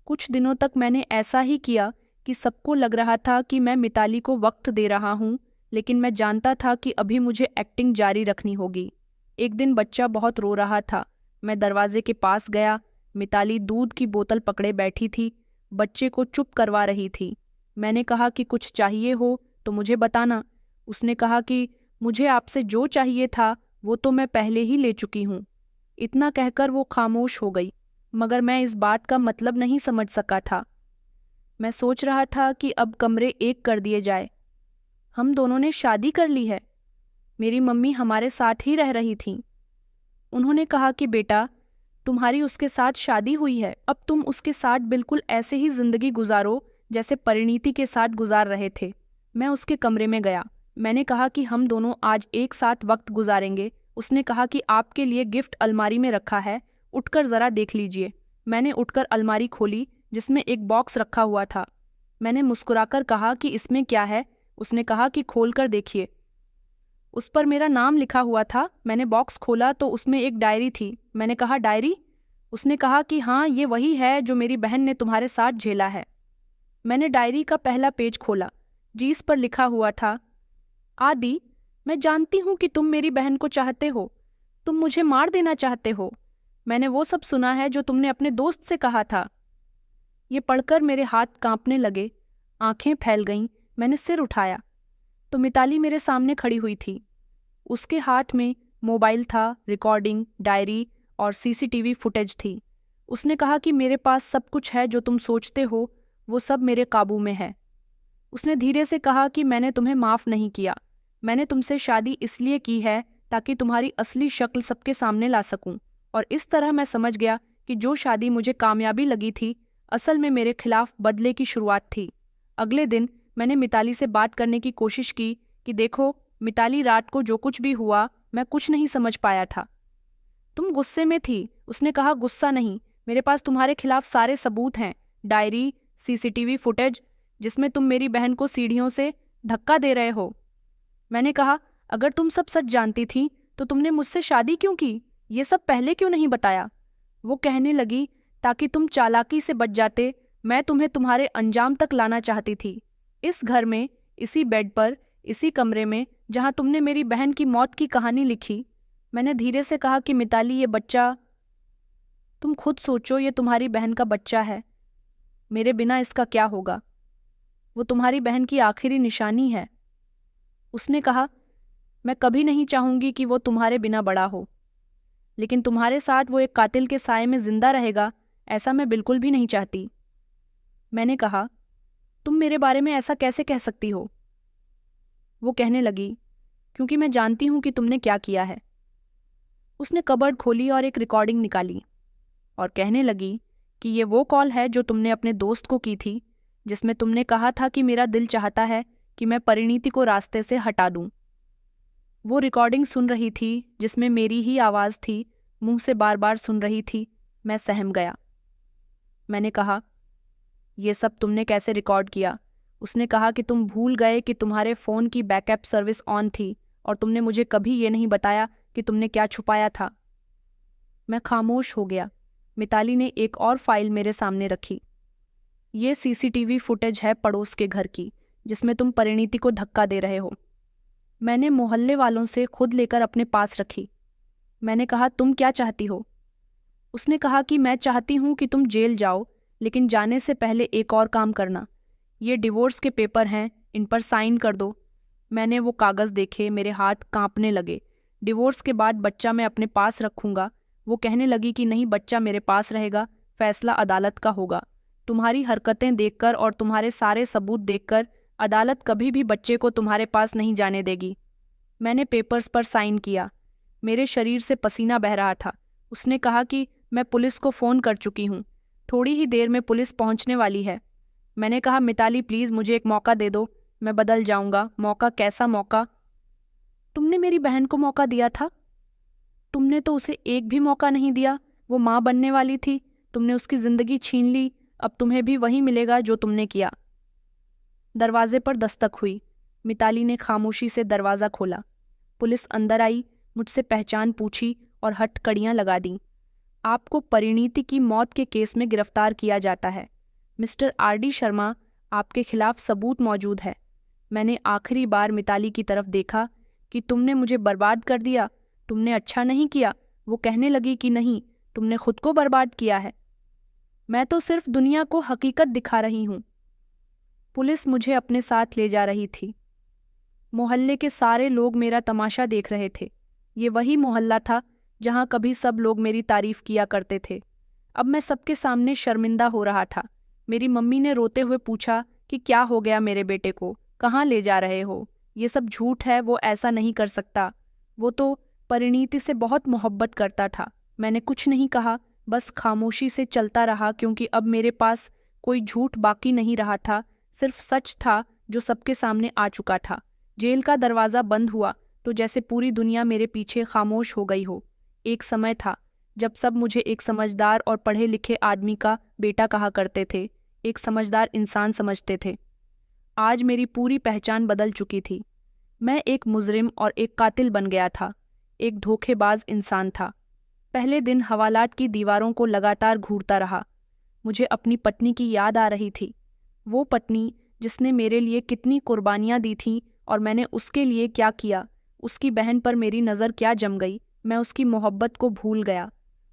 कुछ दिनों तक मैंने ऐसा ही किया कि सबको लग रहा था कि मैं मिताली को वक्त दे रहा हूँ, लेकिन मैं जानता था कि अभी मुझे एक्टिंग जारी रखनी होगी। एक दिन बच्चा बहुत रो रहा था। मैं दरवाजे के पास गया। मिताली दूध की बोतल पकड़े बैठी थी, बच्चे को चुप करवा रही थी। मैंने कहा कि कुछ चाहिए हो तो मुझे बताना। उसने कहा कि मुझे आपसे जो चाहिए था वो तो मैं पहले ही ले चुकी हूँ। इतना कहकर वो खामोश हो गई, मगर मैं इस बात का मतलब नहीं समझ सका था। मैं सोच रहा था कि अब कमरे एक कर दिए जाए। हम दोनों ने शादी कर ली है। मेरी मम्मी हमारे साथ ही रह रही थीं। उन्होंने कहा कि बेटा, तुम्हारी उसके साथ शादी हुई है, अब तुम उसके साथ बिल्कुल ऐसे ही जिंदगी गुजारो जैसे परिणीति के साथ गुजार रहे थे। मैं उसके कमरे में गया। मैंने कहा कि हम दोनों आज एक साथ वक्त गुजारेंगे। उसने कहा कि आपके लिए गिफ्ट अलमारी में रखा है, उठकर ज़रा देख लीजिए। मैंने उठकर अलमारी खोली जिसमें एक बॉक्स रखा हुआ था। मैंने मुस्कुराकर कहा कि इसमें क्या है। उसने कहा कि खोल कर देखिए। उस पर मेरा नाम लिखा हुआ था। मैंने बॉक्स खोला तो उसमें एक डायरी थी। मैंने कहा, डायरी? उसने कहा कि हाँ, ये वही है जो मेरी बहन ने तुम्हारे साथ झेला है। मैंने डायरी का पहला पेज खोला। जिस पर लिखा हुआ था, आदि, मैं जानती हूँ कि तुम मेरी बहन को चाहते हो, तुम मुझे मार देना चाहते हो। मैंने वो सब सुना है जो तुमने अपने दोस्त से कहा था। ये पढ़कर मेरे हाथ कांपने लगे, आंखें फैल गईं। मैंने सिर उठाया तो मिताली मेरे सामने खड़ी हुई थी। उसके हाथ में मोबाइल था, रिकॉर्डिंग, डायरी और सीसीटीवी फुटेज थी। उसने कहा कि मेरे पास सब कुछ है जो तुम सोचते हो, वो सब मेरे काबू में है। उसने धीरे से कहा कि मैंने तुम्हें माफ़ नहीं किया। मैंने तुमसे शादी इसलिए की है ताकि तुम्हारी असली शक्ल सबके सामने ला सकूं। और इस तरह मैं समझ गया कि जो शादी मुझे कामयाबी लगी थी, असल में मेरे खिलाफ बदले की शुरुआत थी। अगले दिन मैंने मिताली से बात करने की कोशिश की कि देखो मिताली, रात को जो कुछ भी हुआ मैं कुछ नहीं समझ पाया था। तुम गुस्से में थी। उसने कहा, गुस्सा नहीं, मेरे पास तुम्हारे खिलाफ सारे सबूत हैं, डायरी, सीसीटीवी फुटेज जिसमें तुम मेरी बहन को सीढ़ियों से धक्का दे रहे हो। मैंने कहा, अगर तुम सब सच जानती थी तो तुमने मुझसे शादी क्यों की? ये सब पहले क्यों नहीं बताया? वो कहने लगी, ताकि तुम चालाकी से बच जाते। मैं तुम्हें तुम्हारे अंजाम तक लाना चाहती थी। इस घर में, इसी बेड पर, इसी कमरे में जहां तुमने मेरी बहन की मौत की कहानी लिखी। मैंने धीरे से कहा कि मिताली, ये बच्चा, तुम खुद सोचो, ये तुम्हारी बहन का बच्चा है। मेरे बिना इसका क्या होगा? वो तुम्हारी बहन की आखिरी निशानी है। उसने कहा, मैं कभी नहीं चाहूंगी कि वो तुम्हारे बिना बड़ा हो, लेकिन तुम्हारे साथ वो एक कातिल के साए में जिंदा रहेगा, ऐसा मैं बिल्कुल भी नहीं चाहती। मैंने कहा, तुम मेरे बारे में ऐसा कैसे कह सकती हो? वो कहने लगी, क्योंकि मैं जानती हूं कि तुमने क्या किया है। उसने कबर्ड खोली और एक रिकॉर्डिंग निकाली और कहने लगी कि ये वो कॉल है जो तुमने अपने दोस्त को की थी, जिसमें तुमने कहा था कि मेरा दिल चाहता है कि मैं परिणीति को रास्ते से हटा दूं। वो रिकॉर्डिंग सुन रही थी जिसमें मेरी ही आवाज़ थी, मुंह से बार बार सुन रही थी। मैं सहम गया। मैंने कहा, ये सब तुमने कैसे रिकॉर्ड किया? उसने कहा कि तुम भूल गए कि तुम्हारे फ़ोन की बैकअप सर्विस ऑन थी और तुमने मुझे कभी ये नहीं बताया कि तुमने क्या छुपाया था। मैं खामोश हो गया। मिताली ने एक और फाइल मेरे सामने रखी। ये सीसीटीवी फुटेज है पड़ोस के घर की, जिसमें तुम परिणीति को धक्का दे रहे हो। मैंने मोहल्ले वालों से खुद लेकर अपने पास रखी। मैंने कहा, तुम क्या चाहती हो? उसने कहा कि मैं चाहती हूँ कि तुम जेल जाओ, लेकिन जाने से पहले एक और काम करना। ये डिवोर्स के पेपर हैं, इन पर साइन कर दो। मैंने वो कागज़ देखे, मेरे हाथ कांपने लगे। डिवोर्स के बाद बच्चा मैं अपने पास रखूँगा। वो कहने लगी कि नहीं, बच्चा मेरे पास रहेगा, फैसला अदालत का होगा। तुम्हारी हरकतें देखकर और तुम्हारे सारे सबूत देखकर अदालत कभी भी बच्चे को तुम्हारे पास नहीं जाने देगी। मैंने पेपर्स पर साइन किया। मेरे शरीर से पसीना बह रहा था। उसने कहा कि मैं पुलिस को फ़ोन कर चुकी हूँ, थोड़ी ही देर में पुलिस पहुँचने वाली है। मैंने कहा, मिताली प्लीज़ मुझे एक मौका दे दो, मैं बदल जाऊँगा। मौका? कैसा मौका? तुमने मेरी बहन को मौका दिया था। तुमने तो उसे एक भी मौका नहीं दिया। वो माँ बनने वाली थी, तुमने उसकी ज़िंदगी छीन ली। अब तुम्हें भी वही मिलेगा जो तुमने किया। दरवाजे पर दस्तक हुई। मिताली ने खामोशी से दरवाज़ा खोला। पुलिस अंदर आई, मुझसे पहचान पूछी और हथकड़ियाँ लगा दीं। आपको परिणीति की मौत के केस में गिरफ्तार किया जाता है। मिस्टर RD शर्मा, आपके खिलाफ सबूत मौजूद है। मैंने आखिरी बार मिताली की तरफ देखा कि तुमने मुझे बर्बाद कर दिया, तुमने अच्छा नहीं किया। वो कहने लगी कि नहीं, तुमने खुद को बर्बाद किया है। मैं तो सिर्फ दुनिया को हकीकत दिखा रही हूँ। पुलिस मुझे अपने साथ ले जा रही थी। मोहल्ले के सारे लोग मेरा तमाशा देख रहे थे। ये वही मोहल्ला था जहाँ कभी सब लोग मेरी तारीफ किया करते थे। अब मैं सबके सामने शर्मिंदा हो रहा था। मेरी मम्मी ने रोते हुए पूछा कि क्या हो गया मेरे बेटे को, कहाँ ले जा रहे हो? ये सब झूठ है, वो ऐसा नहीं कर सकता। वो तो परिणीति से बहुत मोहब्बत करता था। मैंने कुछ नहीं कहा, बस खामोशी से चलता रहा, क्योंकि अब मेरे पास कोई झूठ बाकी नहीं रहा था, सिर्फ सच था जो सबके सामने आ चुका था। जेल का दरवाज़ा बंद हुआ तो जैसे पूरी दुनिया मेरे पीछे खामोश हो गई हो। एक समय था जब सब मुझे एक समझदार और पढ़े लिखे आदमी का बेटा कहा करते थे, एक समझदार इंसान समझते थे। आज मेरी पूरी पहचान बदल चुकी थी। मैं एक मुजरिम और एक कातिल बन गया था, एक धोखेबाज इंसान था। पहले दिन हवालात की दीवारों को लगातार घूरता रहा। मुझे अपनी पत्नी की याद आ रही थी, वो पत्नी जिसने मेरे लिए कितनी कुर्बानियाँ दी थीं और मैंने उसके लिए क्या किया। उसकी बहन पर मेरी नज़र क्या जम गई। मैं उसकी मोहब्बत को भूल गया,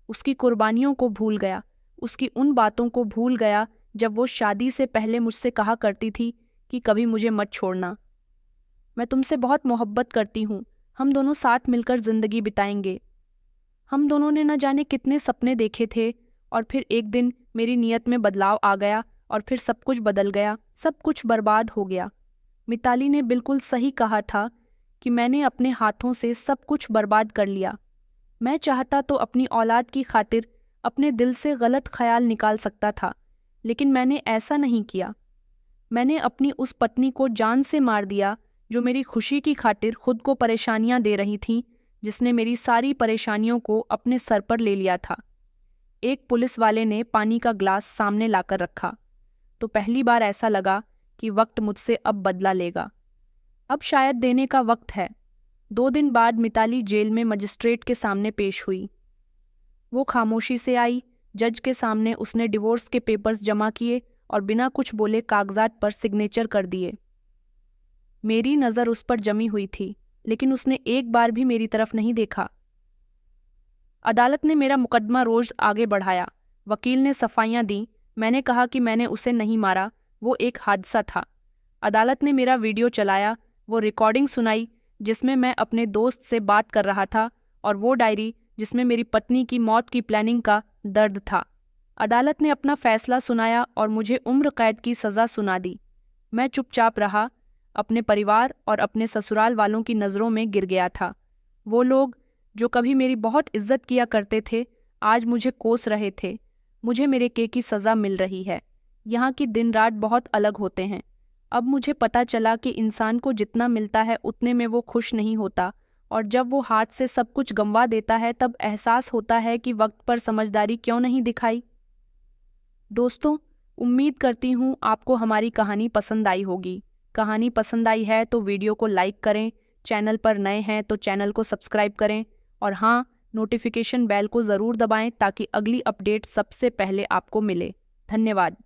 उसकी कुर्बानियों को भूल गया, उसकी उन बातों को भूल गया जब वो शादी से पहले मुझसे कहा करती थी कि कभी मुझे मत छोड़ना। मैं तुमसे बहुत मोहब्बत करती हूँ, हम दोनों साथ मिलकर ज़िंदगी बिताएंगे। हम दोनों ने न जाने कितने सपने देखे थे, और फिर एक दिन मेरी नीयत में बदलाव आ गया और फिर सब कुछ बदल गया, सब कुछ बर्बाद हो गया। मिताली ने बिल्कुल सही कहा था कि मैंने अपने हाथों से सब कुछ बर्बाद कर लिया। मैं चाहता तो अपनी औलाद की खातिर अपने दिल से गलत ख्याल निकाल सकता था, लेकिन मैंने ऐसा नहीं किया। मैंने अपनी उस पत्नी को जान से मार दिया जो मेरी खुशी की खातिर खुद को परेशानियां दे रही थी, जिसने मेरी सारी परेशानियों को अपने सर पर ले लिया था। एक पुलिस वाले ने पानी का ग्लास सामने लाकर रखा तो पहली बार ऐसा लगा कि वक्त मुझसे अब बदला लेगा। अब शायद देने का वक्त है। 2 दिन बाद मिताली जेल में मजिस्ट्रेट के सामने पेश हुई। वो खामोशी से आई। जज के सामने उसने डिवोर्स के पेपर्स जमा किए और बिना कुछ बोले कागजात पर सिग्नेचर कर दिए। मेरी नज़र उस पर जमी हुई थी, लेकिन उसने एक बार भी मेरी तरफ नहीं देखा। अदालत ने मेरा मुकदमा रोज आगे बढ़ाया। वकील ने सफाइयाँ दी। मैंने कहा कि मैंने उसे नहीं मारा, वो एक हादसा था। अदालत ने मेरा वीडियो चलाया, वो रिकॉर्डिंग सुनाई जिसमें मैं अपने दोस्त से बात कर रहा था, और वो डायरी जिसमें मेरी पत्नी की मौत की प्लानिंग का दर्द था। अदालत ने अपना फैसला सुनाया और मुझे उम्र कैद की सज़ा सुना दी। मैं चुपचाप रहा, अपने परिवार और अपने ससुराल वालों की नज़रों में गिर गया था। वो लोग जो कभी मेरी बहुत इज्जत किया करते थे, आज मुझे कोस रहे थे। मुझे मेरे की सज़ा मिल रही है। यहाँ की दिन रात बहुत अलग होते हैं। अब मुझे पता चला कि इंसान को जितना मिलता है उतने में वो खुश नहीं होता, और जब वो हाथ से सब कुछ गंवा देता है तब एहसास होता है कि वक्त पर समझदारी क्यों नहीं दिखाई। दोस्तों, उम्मीद करती हूँ आपको हमारी कहानी पसंद आई होगी। कहानी पसंद आई है तो वीडियो को लाइक करें, चैनल पर नए हैं तो चैनल को सब्सक्राइब करें, और हाँ, नोटिफिकेशन बेल को ज़रूर दबाएं ताकि अगली अपडेट सबसे पहले आपको मिले। धन्यवाद।